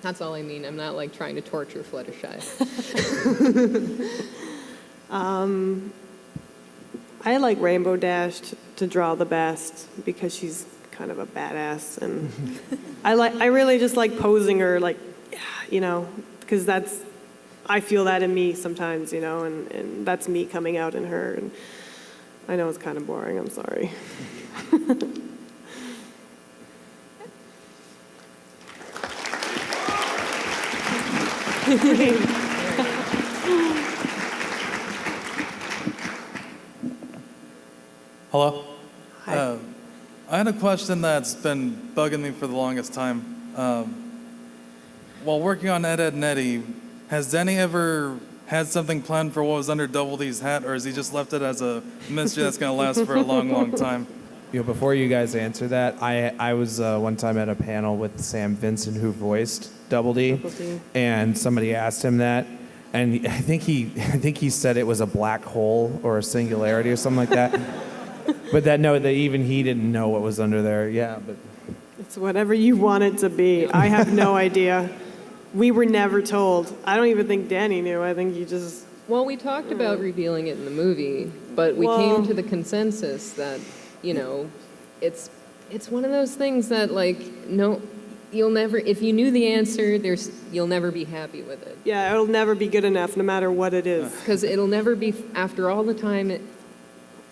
that's all I mean. I'm not like trying to torture Fluttershy. I like Rainbow Dash to draw the best because she's kind of a badass, and I really just like posing her, like, because I feel that in me sometimes, you know, and that's me coming out in her. And I know it's kind of boring. I'm sorry. Hello? I had a question that's been bugging me for the longest time. While working on Ed, Edd n Eddy, has Denny ever had something planned for what was under Double D's hat, or has he just left it as a mystery that's going to last for a long, long time? You know, before you guys answer that, I was one time at a panel with Sam Vincent, who voiced Double D, and somebody asked him that, and I think he said it was a black hole or a singularity or something like that. But that even he didn't know what was under there. Yeah, but It's whatever you want it to be. I have no idea. We were never told. I don't even think Danny knew. I think he just... Well, we talked about revealing it in the movie, but we came to the consensus that, you know, it's one of those things that, like, no, you'll never, if you knew the answer, you'll never be happy with it. Yeah, it'll never be good enough, no matter what it is. Because it'll never be, after all the time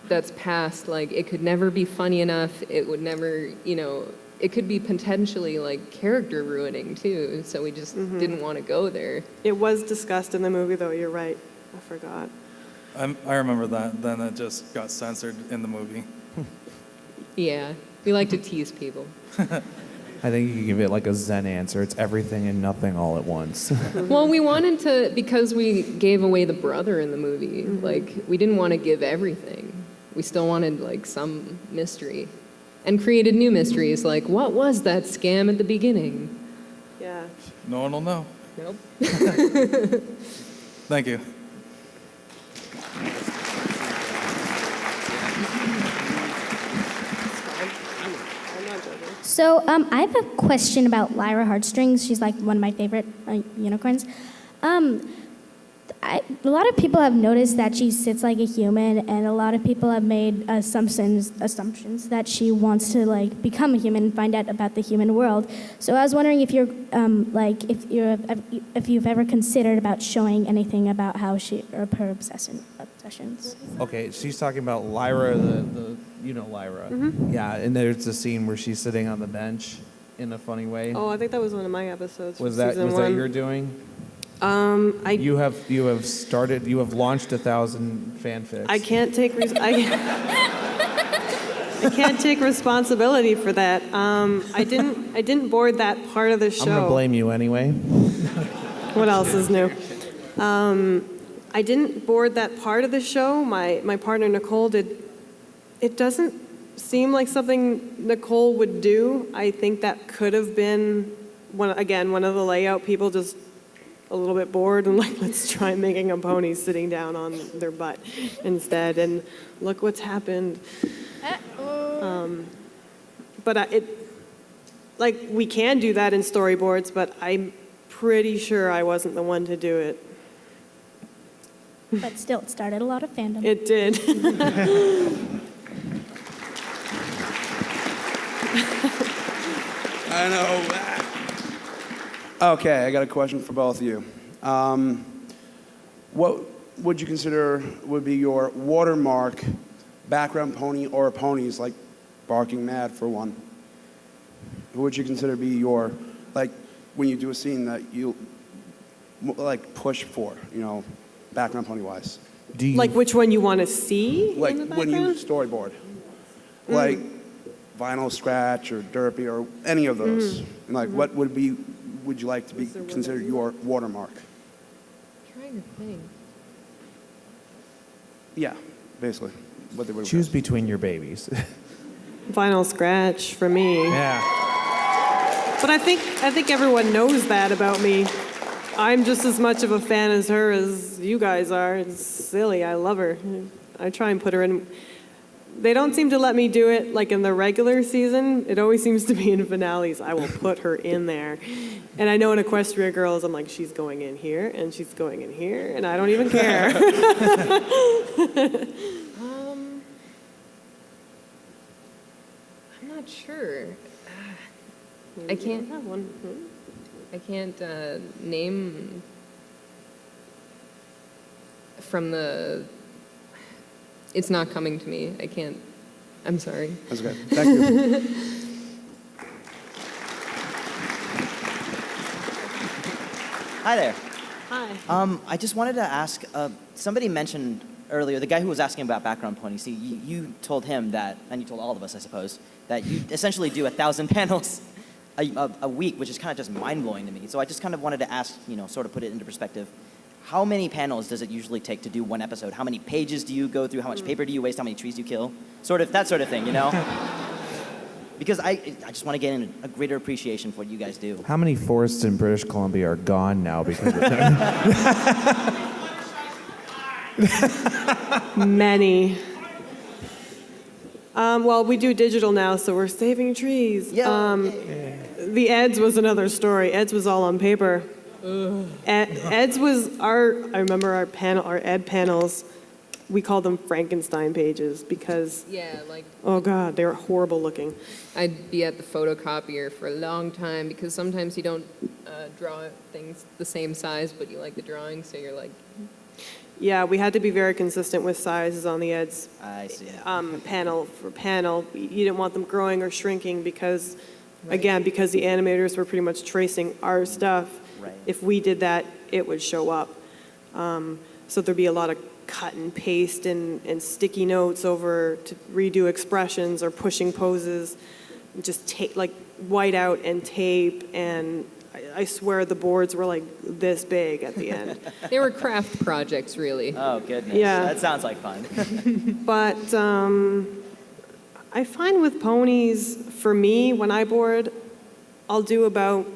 that's passed, like, it could never be funny enough. It would never, you know, it could be potentially, like, character ruining, too. So we just didn't want to go there. It was discussed in the movie, though. You're right. I forgot. I remember that. Then it just got censored in the movie. Yeah, we like to tease people. I think you can give it like a Zen answer. It's everything and nothing all at once. Well, we wanted to, because we gave away the brother in the movie, like, we didn't want to give everything. We still wanted, like, some mystery. And created new mysteries, like, what was that scam at the beginning? Yeah. No one will know. Nope. Thank you. So I have a question about Lyra Heartstrings. She's like one of my favorite unicorns. A lot of people have noticed that she sits like a human, and a lot of people have made assumptions that she wants to like become a human and find out about the human world. So I was wondering if you're if you've ever considered about showing anything about how she or her obsessions. Okay, she's talking about Lyra, the you know Lyra. Yeah, and there's a scene where she's sitting on the bench in a funny way. Oh, I think that was one of my episodes. Was from that season one. your doing? You have launched 1,000 fanfics. I can't take I can't take responsibility for that. I didn't board that part of the show. I'm gonna blame you anyway. What else is new? I didn't board that part of the show. My partner Nicole did. It doesn't seem like something Nicole would do. I think that could have been one of the layout people just a little bit bored and like, let's try making a pony sitting down on their butt instead, and look what's happened. But we can do that in storyboards, but I'm pretty sure I wasn't the one to do it. But still, it started a lot of fandom. It did. I know. Okay, I got a question for both of you. What would you consider would be your watermark background pony or ponies, like Barking Mad for one? Who would you consider be your, like, when you do a scene that you, like, push for, you know, background pony-wise? Like which one you want to see? Like in the when you background? storyboard. Like Vinyl Scratch or Derpy or any of those. And like what would you like to be considered your watermark? Trying to think. Yeah, basically. What they would Choose between your babies. Vinyl Scratch for me. Yeah. But I think everyone knows that about me. I'm just as much of a fan as her as you guys are. It's silly. I love her. I try and put her in. They don't seem to let me do it like in the regular season. It always seems to be in finales. I will put her in there. And I know in Equestria Girls, I'm like, she's going in here and she's going in here, and I don't even care. I'm not sure. I can't have one. I can't name from the, it's not coming to me. I can't, I'm sorry. That's good. Thank you. Hi there. Hi. I just wanted to ask, somebody mentioned earlier, the guy who was asking about background ponies, see, you told him that, and you told all of us, I suppose, that you essentially do 1,000 panels a week, which is kind of just mind-blowing to me. So I just kind of wanted to ask, sort of put it into perspective, how many panels does it usually take to do one episode? How many pages do you go through? How much paper do you waste? How many trees do you kill? Sort of, that sort of thing, Because I just want to get in a greater appreciation for what you guys do. How many forests in British Columbia are gone now because of that? Many. Well, we do digital now, so we're saving trees. The Eds was another story. Eds was all on paper. Eds was I remember our Ed panels, we called them Frankenstein pages because, Yeah, like, oh God, they were horrible looking. I'd be at the photocopier for a long time because sometimes you don't draw things the same size, but you like the drawing, so you're like, Yeah, we had to be very consistent with sizes on the Eds. I see. Panel for panel. You didn't want them growing or shrinking because, again, because the animators were pretty much tracing our stuff. Right. If we did that, it would show up. So there'd be a lot of cut and paste and sticky notes over to redo expressions or pushing poses, just like white out and tape, and I swear the boards were like this big at the end. they were craft projects, really. Oh, goodness. Yeah. That sounds like fun. But I find with ponies, for me, when I board, I'll do about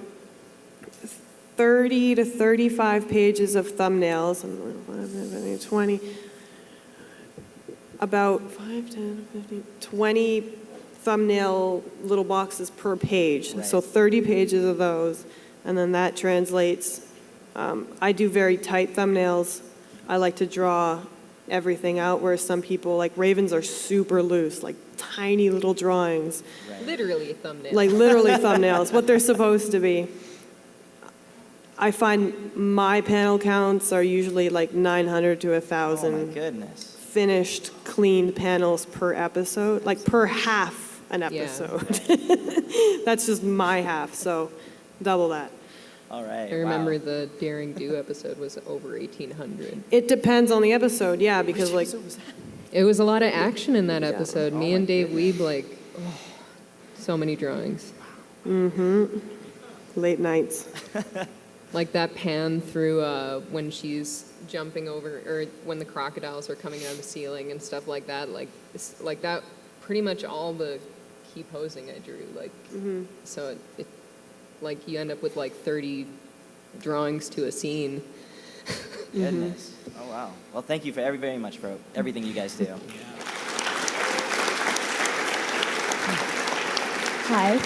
30 to 35 pages of thumbnails, 20, about 5, 10, 15, 20 thumbnail little boxes per page. Right. So 30 pages of those, and then that translates. I do very tight thumbnails. I like to draw everything out, whereas some people, like Ravens, are super loose, like tiny little drawings. Literally a thumbnail. Like literally thumbnails, what they're supposed to be. I find my panel counts are usually like 900 to 1,000. Oh my goodness. Finished, cleaned panels per episode, like per half an episode. That's just my half, so double that. All right. I remember the Daring Do episode was over 1,800. It depends on the episode, yeah, because like It was a lot of action in that episode. Me and Dave Weeb, like, so many drawings. Late nights. Like that pan through when she's jumping over, or when the crocodiles are coming out of the ceiling and stuff like that. Like that, pretty much all the key posing I drew. Like, so it like you end up with like 30 drawings to a scene. Goodness. Oh, wow. Well, thank you very much for everything you guys do. Hi.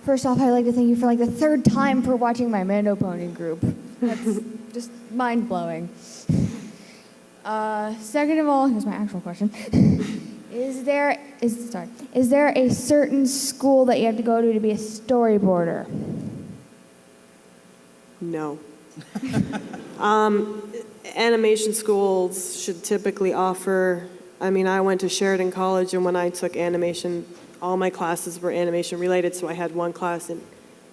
First off, I'd like to thank you for like the third time for watching my Mando Pony group. That's just mind-blowing. Second of all, here's my actual question. Is there a certain school that you have to go to be a storyboarder? No. Animation schools should typically offer, I mean, I went to Sheridan College, and when I took animation, all my classes were animation related, so I had one class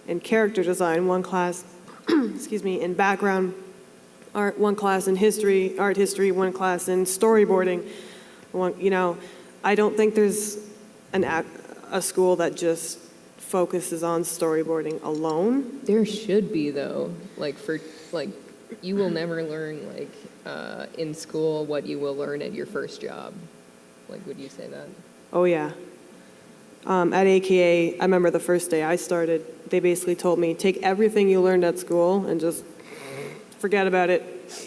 in character design, one class, in background art, one class in art history, one class in storyboarding. I don't think there's a school that just focuses on storyboarding alone. There should be though, you will never learn in school what you will learn at your first job. Like, would you say that? Oh yeah. At AKA, I remember the first day I started, they basically told me, take everything you learned at school and just forget about it.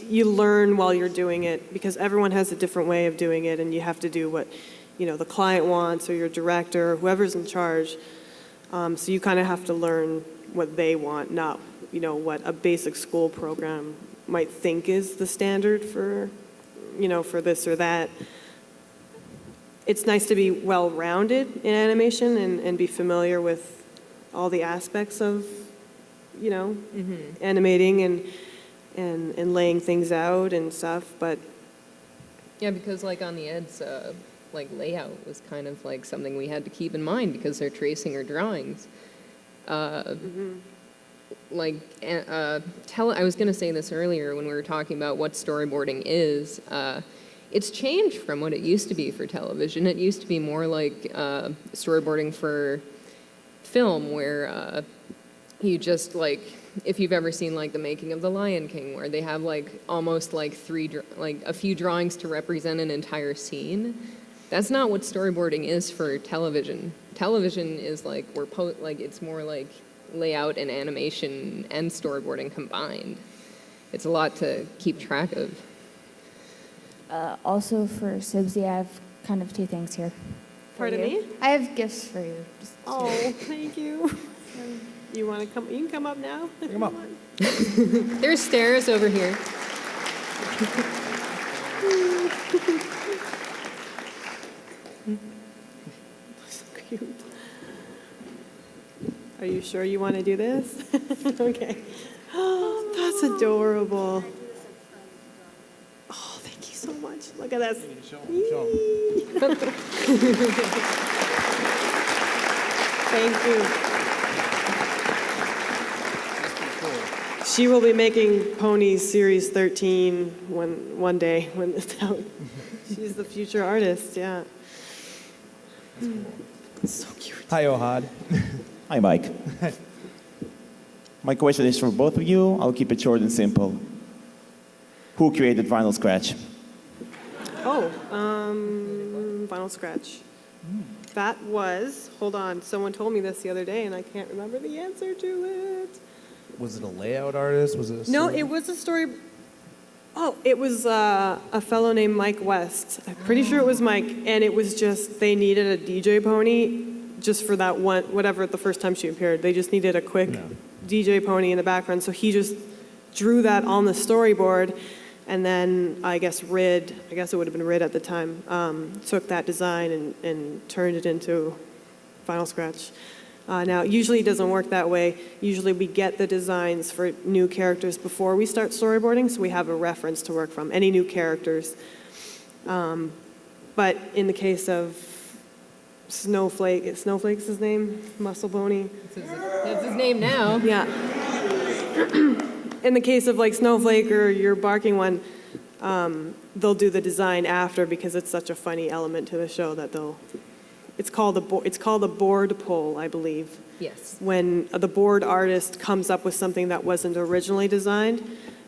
You learn while you're doing it, because everyone has a different way of doing it, and you have to do what the client wants, or your director, or whoever's in charge. So you kind of have to learn what they want, not what a basic school program might think is the standard for for this or that. It's nice to be well-rounded in animation and be familiar with all the aspects of animating, and laying things out and stuff. But Yeah, because like on the Ed's like layout was kind of like something we had to keep in mind because they're tracing her drawings. Like I was going to say this earlier when we were talking about what storyboarding is. It's changed from what it used to be for television. It used to be more like storyboarding for film, where you just like, if you've ever seen like the making of The Lion King, where they have like almost like a few drawings to represent an entire scene. That's not what storyboarding is for television. Television is like it's more like layout and animation and storyboarding combined. It's a lot to keep track of. Also for Sibsy, I have kind of two things here. Pardon me? I have gifts for you. Oh, thank you. You want to come? You can come up now. Come up. There's stairs over here. So cute. Are you sure you want to do this? Okay. Oh, that's adorable. Oh, thank you so much. Look at this. Thank you. She will be making Pony Series 13 one day when it's out. She's the future artist, yeah. So cute. Hi, Ohad. Hi, Mike. My question is for both of you. I'll keep it short and simple. Who created Vinyl Scratch? Oh, Vinyl Scratch. That was, hold on, someone told me this the other day and I can't remember the answer to it. Was it a layout artist? Was it a No, it was a story. Oh, it was a fellow named Mike West. I'm pretty sure it was Mike, and it was just they needed a DJ pony just for that one, whatever the first time she appeared. They just needed a quick DJ pony in the background, so he just drew that on the storyboard, and then I guess it would have been Rid at the time, took that design and turned it into Vinyl Scratch. Now, usually it doesn't work that way. Usually we get the designs for new characters before we start storyboarding, so we have a reference to work from, any new characters. But in the case of Snowflake's his name? Muscle Pony? That's his name now. Yeah. In the case of like Snowflake or your barking one, they'll do the design after because it's such a funny element to the show that it's called a board pull, I believe. Yes. When the board artist comes up with something that wasn't originally designed,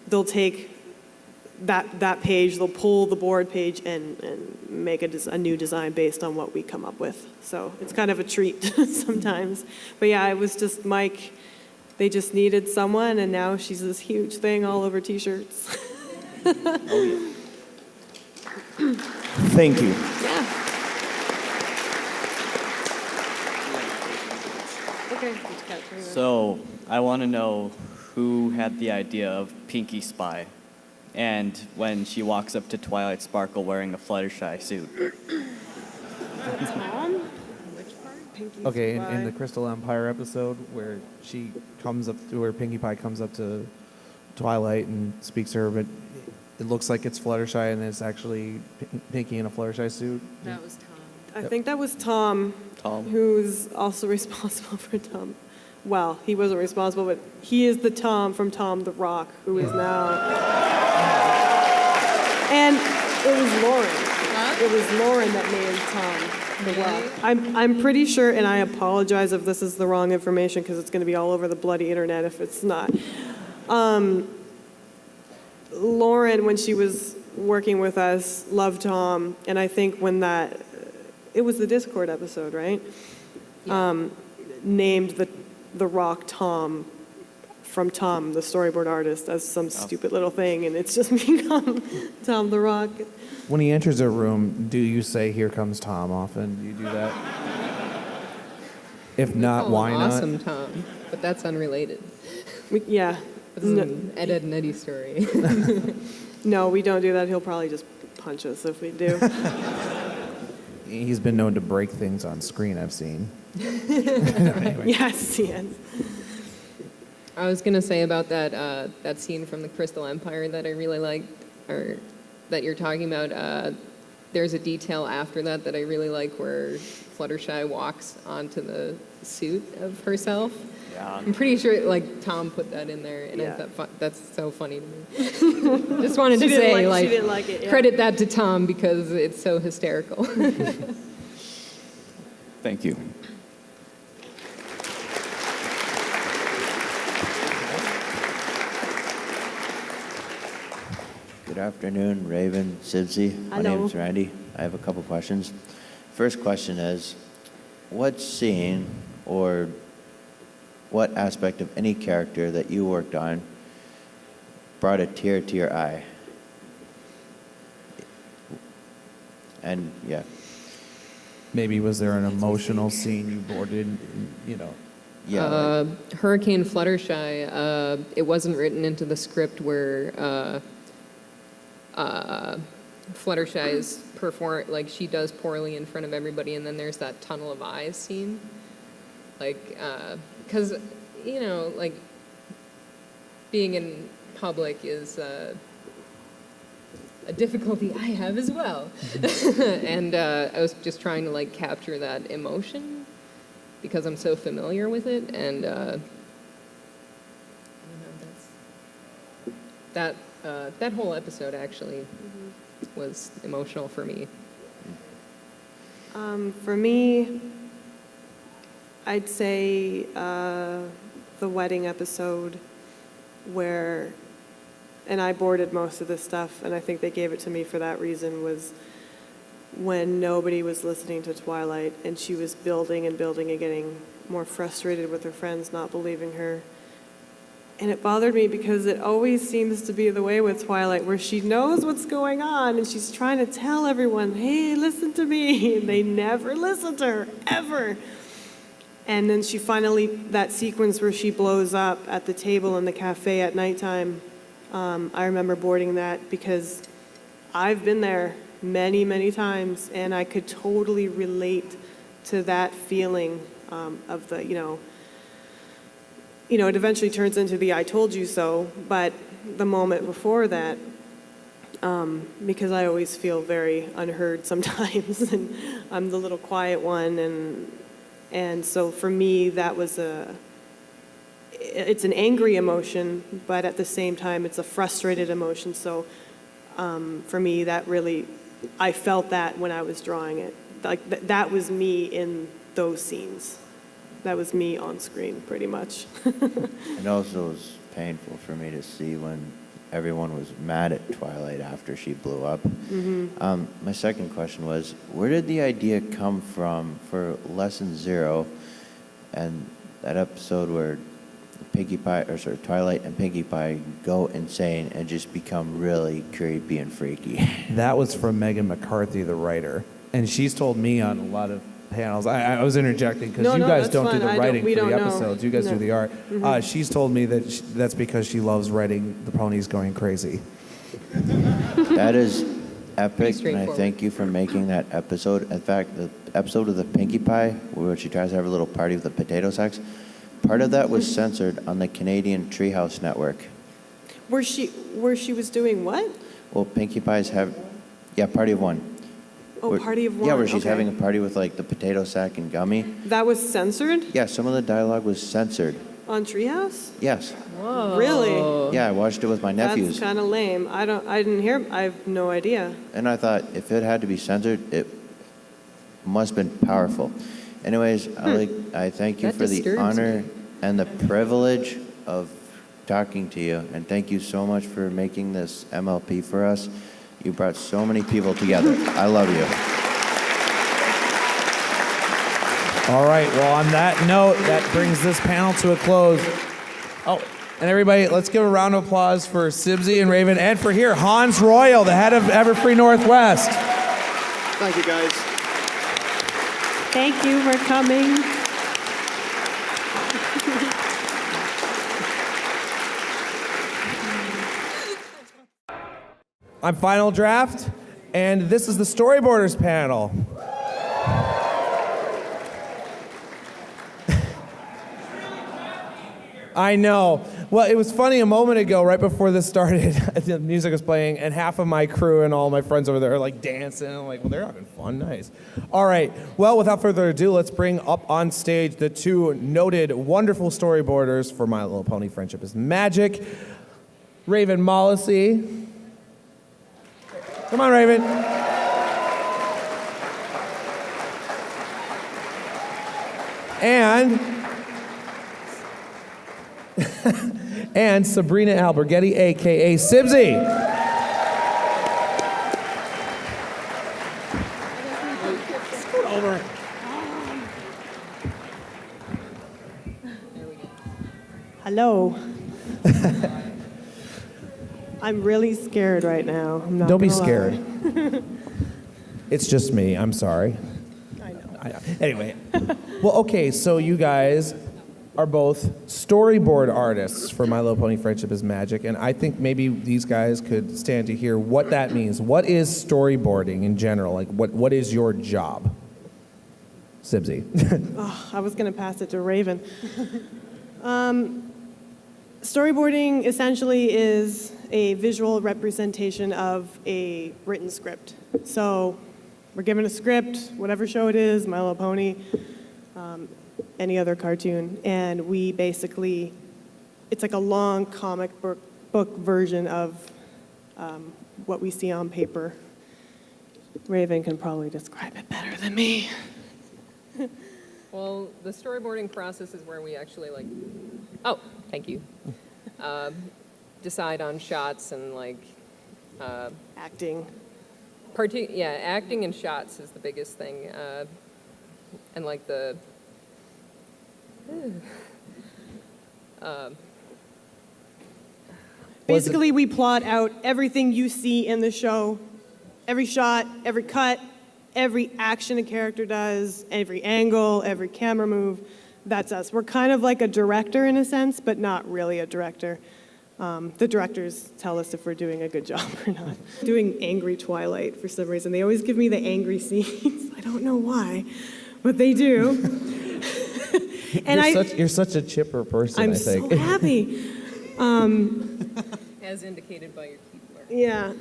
they'll take that page, they'll pull the board page and make a new design based on what we come up with. So it's kind of a treat sometimes. But yeah, it was just Mike. They just needed someone, and now she's this huge thing all over T-shirts. Thank you. Yeah. Okay. So I want to know who had the idea of Pinkie Spy, and when she walks up to Twilight Sparkle wearing a Fluttershy suit. Tom? Which part? Pinkie Okay, in Spy. the Crystal Empire episode where Pinkie Pie comes up to Twilight and speaks to her, but it looks like it's Fluttershy and it's actually Pinkie in a Fluttershy suit. That was Tom. I think that was Tom, who's also responsible for Tom. Well, he wasn't responsible, but he is the Tom from Tom the Rock, who is now. And it was Lauren. It was Lauren that made Tom the Rock. I'm pretty sure, and I apologize if this is the wrong information because it's going to be all over the bloody internet if it's not. Lauren, when she was working with us, loved Tom, and I think when it was the Discord episode, right? Named the Rock Tom from Tom, the storyboard artist, as some stupid little thing, and it's just become Tom the Rock. When he enters a room, do you say, "Here comes Tom" often? Do you do that? If not, Call why him not? Awesome Tom, but that's unrelated. Yeah. This is an Ed, Ed and Eddie story. No, we don't do that. He'll probably just punch us if we do. He's been known to break things on screen, I've seen. Yes, yes. I was gonna say about that scene from the Crystal Empire that I really liked, or that you're talking about. There's a detail after that that I really like, where Fluttershy walks onto the suit of herself. Yeah. I'm pretty sure like Tom put that in there, and I Yeah. thought that's so funny to me. Just wanted She to didn't say she like didn't like it. Yeah. credit that to Tom because it's so hysterical. Thank you. Good afternoon, Raven, Sibsy. My Hello. name is Randy. I have a couple questions. First question is, what scene or what aspect of any character that you worked on brought a tear to your eye? And yeah. Maybe was there an emotional scene you boarded, you know? Yeah. Hurricane Fluttershy, it wasn't written into the script where Fluttershy is like she does poorly in front of everybody, and then there's that tunnel of eyes scene. Like, because, you know, like, being in public is a difficulty I have as well. And I was just trying to, like, capture that emotion because I'm so familiar with it, and I don't know, that whole episode actually was emotional for me. For me, I'd say the wedding episode where, and I boarded most of this stuff, and I think they gave it to me for that reason, was when nobody was listening to Twilight and she was building and building and getting more frustrated with her friends not believing her. And it bothered me because it always seems to be the way with Twilight, where she knows what's going on and she's trying to tell everyone, hey, listen to me. And they never listen to her, ever. And then she finally, that sequence where she blows up at the table in the cafe at nighttime, I remember boarding that because I've been there many, many times, and I could totally relate to that feeling of the, it eventually turns into the I told you so, but the moment before that, because I always feel very unheard sometimes, and I'm the little quiet one, and so for me, that was it's an angry emotion, but at the same time, it's a frustrated emotion, so for me, that really, I felt that when I was drawing it. Like, that was me in those scenes. That was me on screen, pretty much. It also was painful for me to see when everyone was mad at Twilight after she blew up. My second question was, where did the idea come from for Lesson 0 and that episode where Twilight and Pinkie Pie go insane and just become really creepy and freaky? That was from Megan McCarthy, the writer. And she's told me on a lot of panels, I was interjecting because you guys that's don't do fine. the writing we for the don't know. episodes. You guys No. do the art. She's told me that that's because she loves writing the ponies going crazy. That is epic, and I straightforward. thank you for making that episode. In fact, the episode of the Pinkie Pie, where she tries to have a little party with the potato sacks, part of that was censored on the Canadian Treehouse Network. Where she was doing what? Well, Pinkie Pie's Party of One. Oh, Party of One. Yeah, where she's okay. having a party with like the potato sack and gummy. That was censored Yeah, some of the dialogue was censored. on Treehouse? Yes. Whoa. Really? Yeah, I watched it with my nephews. That's kind of lame. I didn't hear. I have no idea. And I thought if it had to be censored, it must have been powerful. Anyways, I thank you That for the disturbs honor me. and the privilege of talking to you. And thank you so much for making this MLP for us. You brought so many people together. I love you. All right, well, on that note, that brings this panel to a close. Oh, and everybody, let's give a round of applause for Sibsy and Raven, and for Hans Royal, the head of Everfree Northwest. Thank you, guys. Thank you for coming. I'm Final Draft, and this is the Storyboarders panel. I know. Well, it was funny a moment ago, right before this started, the music was playing, and half of my crew and all my friends over there are like dancing. I'm like, well, they're having fun. Nice. All right. Well, without further ado, let's bring up on stage the two noted, wonderful storyboarders for My Little Pony Friendship is Magic, Raven Mollesy. Come on, Raven. And Sabrina Alberghetti, a.k.a. Sibsy. Scoot over. Hello. I'm really scared right now. I'm not Don't be gonna scared. lie. It's just me. I'm sorry. I know. Anyway. Well, okay, so you guys are both storyboard artists for My Little Pony Friendship is Magic, and I think maybe these guys could stand to hear what that means. What is storyboarding in general? Like, what is your job? Sibsy. Oh, I was going to pass it to Raven. Storyboarding essentially is a visual representation of a written script. So we're given a script, whatever show it is, My Little Pony, any other cartoon, and we basically, it's like a long comic book version of what we see on paper. Raven can probably describe it better than me. Well, the storyboarding process is where we actually oh, thank you. Decide on shots and acting. Acting and shots is the biggest thing. And the basically, we plot out everything you see in the show, every shot, every cut, every action a character does, every angle, every camera move. That's us. We're kind of like a director in a sense, but not really a director. The directors tell us if we're doing a good job or not. Doing angry Twilight for some reason. They always give me the angry scenes. I don't know why, but they do. And you're such a chipper person, I'm I think. so happy. as indicated by your keyboard. Yeah.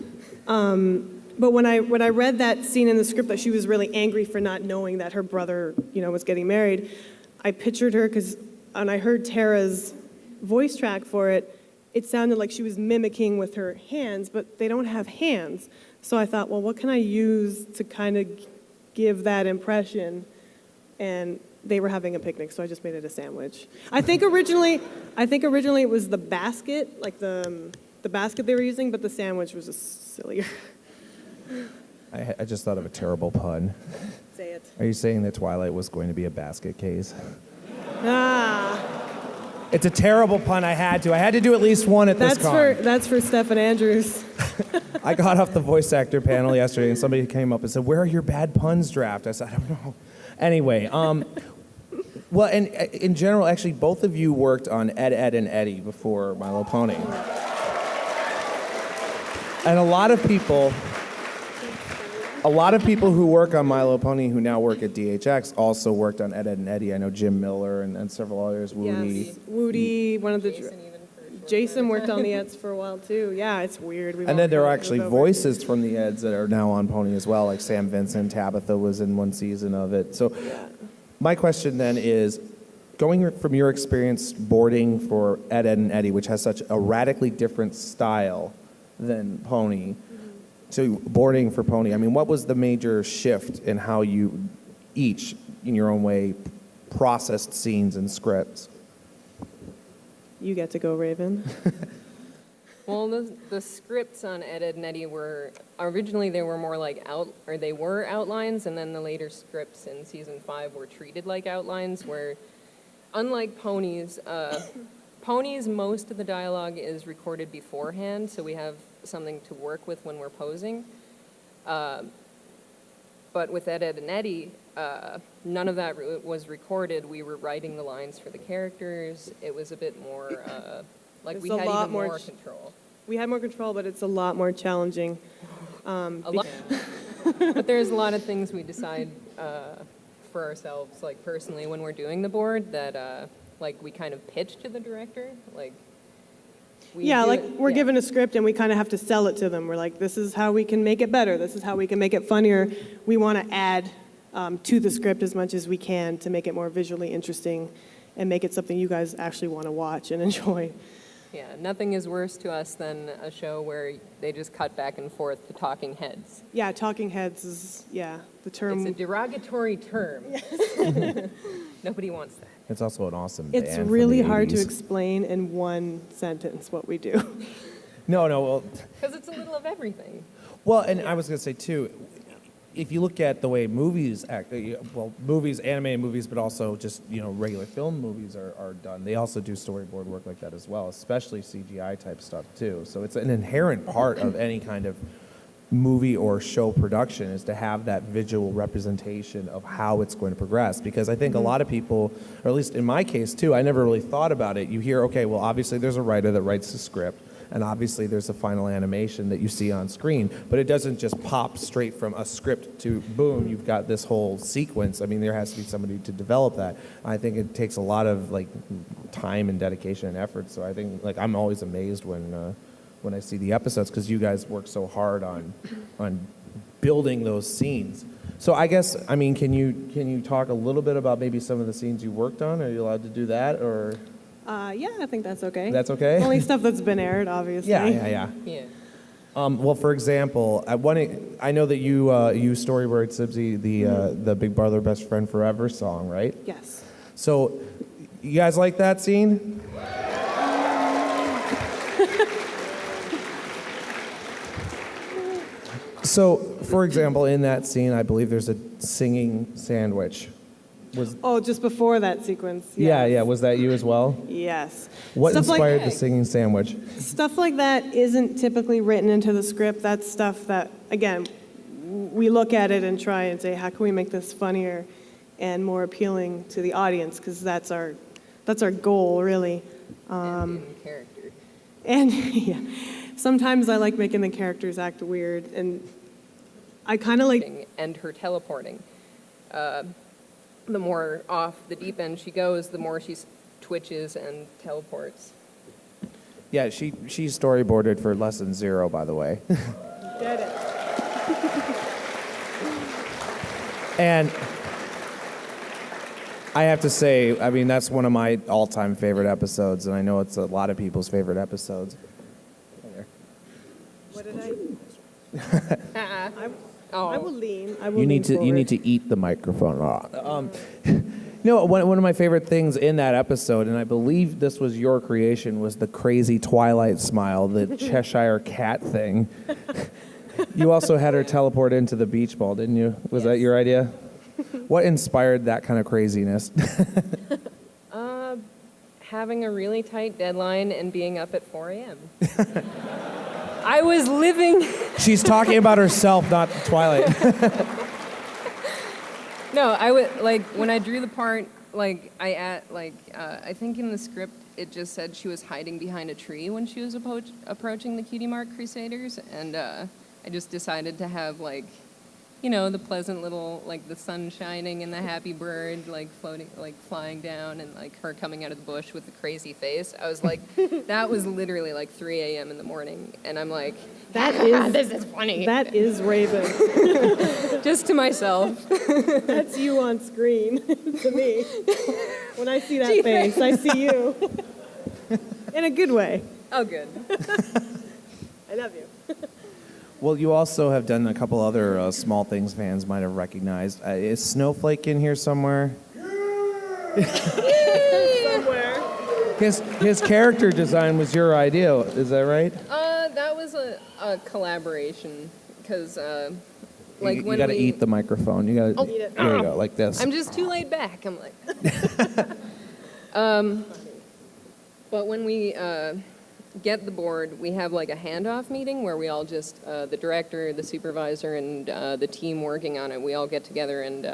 But when I read that scene in the script that she was really angry for not knowing that her brother, was getting married, I pictured her because when I heard Tara's voice track for it, it sounded like she was mimicking with her hands, but they don't have hands. So I thought, well, what can I use to kind of give that impression? And they were having a picnic, so I just made it a sandwich. I think originally it was the basket, like the basket they were using, but the sandwich was just sillier. I just thought of a terrible pun. Say it. Are you saying that Twilight was going to be a basket case? Ah. It's a terrible pun. I had to do at least one at this con. That's for Stephen Andrews. I got off the voice actor panel yesterday, and somebody came up and said, "Where are your bad puns draft?" I said, "I don't know." Anyway, well, and in general, actually, both of you worked on Ed, Edd and Eddy before My Little Pony. And a lot of people who work on My Little Pony who now work at DHX also worked on Ed, Edd and Eddy. I know Jim Miller and several others, Woody. Yes. Woody, one of the... Jason worked on the Eds for a while, too. Yeah, it's weird. And then there are actually voices from the Eds that are now on Pony as well, like Sam Vincent, Tabitha was in one season of it. So my question then is, going from your experience boarding for Ed, Edd and Eddy, which has such a radically different style than Pony, to boarding for Pony, I mean, what was the major shift in how you each, in your own way, processed scenes and scripts? You get to go, Raven. Well, the scripts on Ed, Edd and Eddy were originally they were more they were outlines, and then the later scripts in season 5 were treated like outlines. Where, unlike Ponies, Ponies most of the dialogue is recorded beforehand, so we have something to work with when we're posing. But with Ed, Edd and Eddy, none of that was recorded. We were writing the lines for the characters. It was a bit more we had even more control. We had more control, but it's a lot more challenging. But there's a lot of things we decide for ourselves, like personally, when we're doing the board, that like we kind of pitch to the director, like. Yeah, do like it- we're yeah. given a script and we kind of have to sell it to them. We're like, this is how we can make it better. This is how we can make it funnier. We want to add to the script as much as we can to make it more visually interesting and make it something you guys actually want to watch and enjoy. Yeah, nothing is worse to us than a show where they just cut back and forth to talking heads. Yeah, talking heads is, the term. It's a derogatory term. Nobody wants that. It's also an awesome It's band from really the hard to 80s. explain in one sentence what we do. No, well, Because it's a little of everything. well, and I was going to say too, if you look at the way movies act, well, movies, animated movies, but also just regular film movies are done. They also do storyboard work like that as well, especially CGI type stuff too. So it's an inherent part of any kind of movie or show production is to have that visual representation of how it's going to progress. Because I think a lot of people, or at least in my case too, I never really thought about it. You hear, okay, well, obviously there's a writer that writes the script. And obviously there's a final animation that you see on screen, but it doesn't just pop straight from a script to boom, you've got this whole sequence. I mean, there has to be somebody to develop that. I think it takes a lot of time and dedication and effort. So I think I'm always amazed when I see the episodes because you guys work so hard on building those scenes. So I guess, can you talk a little bit about maybe some of the scenes you worked on? Are you allowed to do that or? Yeah, I think that's okay. That's okay? Only stuff that's been aired, obviously. Yeah. Well, for example, I know that you storyboard Sibsy, the Big Brother Best Friend Forever song, right? Yes. So, you guys like that scene? So, for example, in that scene, I believe there's a singing sandwich. Just before that sequence. Yeah. Was that you as well? Yes. What Stuff inspired like, the singing sandwich? Stuff like that isn't typically written into the script. That's stuff that, again, we look at it and try and say, how can we make this funnier and more appealing to the audience? Because that's our goal, really. And character. And yeah, sometimes I like making the characters act weird, and I kind of like. And her teleporting. The more off the deep end she goes, the more she twitches and teleports. Yeah, she storyboarded for Lesson 0, by the way. Get it. And I have to say, that's one of my all-time favorite episodes, and I know it's a lot of people's favorite episodes. What did I? I will lean. I will You lean need forward. to eat the microphone. One of my favorite things in that episode, and I believe this was your creation, was the crazy Twilight smile, the Cheshire cat thing. You also had her teleport into the beach ball, didn't you? Was that your idea? What inspired that kind of craziness? Having a really tight deadline and being up at 4 a.m. I was living. She's talking about herself, not Twilight. No, I would when I drew the part. I think in the script it just said she was hiding behind a tree when she was approaching the Cutie Mark Crusaders, and I just decided to have the pleasant little the sun shining and the happy bird floating flying down and her coming out of the bush with the crazy face. I was like, that was literally 3 a.m. in the morning, and I'm like, this is funny. That is Raven. Just to myself. That's you on screen to me. When I see that face, I see you. In a good way. Oh, good. I love you. Well, you also have done a couple other small things fans might have recognized. Is Snowflake in here somewhere? Somewhere. His character design was your idea, is that right? That was a collaboration, because You when gotta we eat the microphone. You gotta. Oh. There you go, like this. I'm just too laid back. I'm like. But when we get the board, we have a handoff meeting where we all just the director, the supervisor, and the team working on it. We all get together and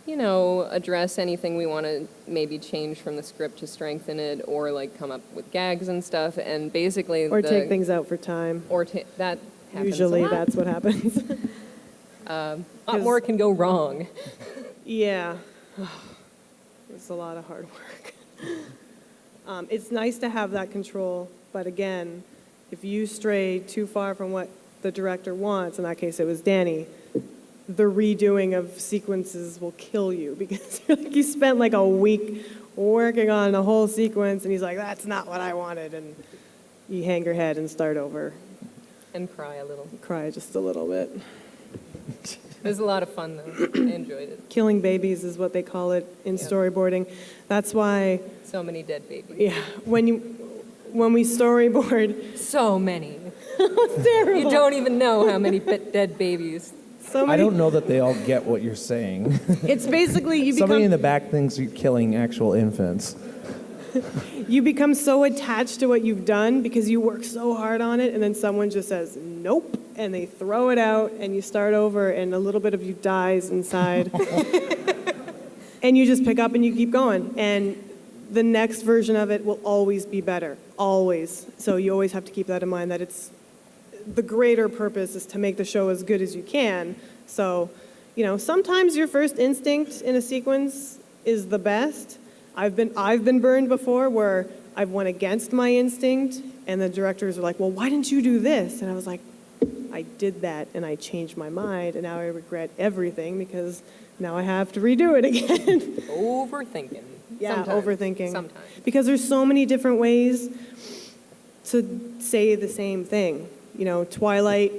address anything we want to maybe change from the script to strengthen it, or come up with gags and stuff. And basically, Or take things out for time. Or that happens Usually a lot. that's what happens. A lot more can go wrong. Yeah. It's a lot of hard work. It's nice to have that control, but again, if you stray too far from what the director wants, in that case it was Danny, the redoing of sequences will kill you because you spent like a week working on a whole sequence and he's like, that's not what I wanted, and you hang your head and start over. And cry a little. Cry just a little bit. It was a lot of fun, though. I enjoyed it. Killing babies is what they call it in storyboarding. That's why, So many dead babies. yeah, when we storyboard, So many. it's terrible. You don't even know how many dead babies. So I many, don't know that they all get what you're saying. It's basically you Somebody in become the back thinks you're killing actual infants. you become so attached to what you've done because you work so hard on it, and then someone just says nope, and they throw it out, and you start over, and a little bit of you dies inside, and you just pick up and you keep going, and the next version of it will always be better, always. So you always have to keep that in mind, that it's the greater purpose is to make the show as good as you can. So, sometimes your first instinct in a sequence is the best. I've been burned before where I've went against my instinct, and the directors are like, well, why didn't you do this? And I was like, I did that, and I changed my mind, and now I regret everything because now I have to redo it again. Overthinking. Yeah, Sometimes. overthinking. Sometimes. Because there's so many different ways to say the same thing. Twilight,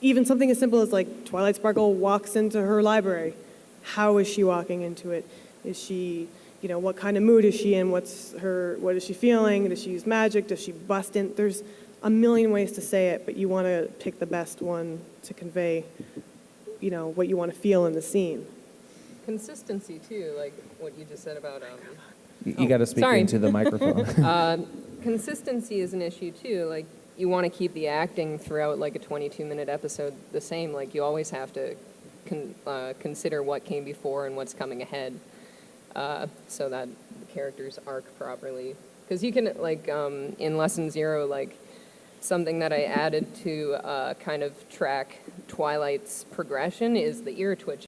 even something as simple as like Twilight Sparkle walks into her library. How is she walking into it? Is she, what kind of mood is she in? What is she feeling? Does she use magic? Does she bust in? There's a million ways to say it, but you want to pick the best one to convey, what you want to feel in the scene. Consistency, too, like what you just said about... You got to speak sorry. into the microphone. Consistency is an issue, too. Like, you want to keep the acting throughout, like, a 22-minute episode the same. Like, you always have to consider what came before and what's coming ahead so that the characters arc properly. Because you can, like, in Lesson 0, like, something that I added to kind of track Twilight's progression is the ear twitch.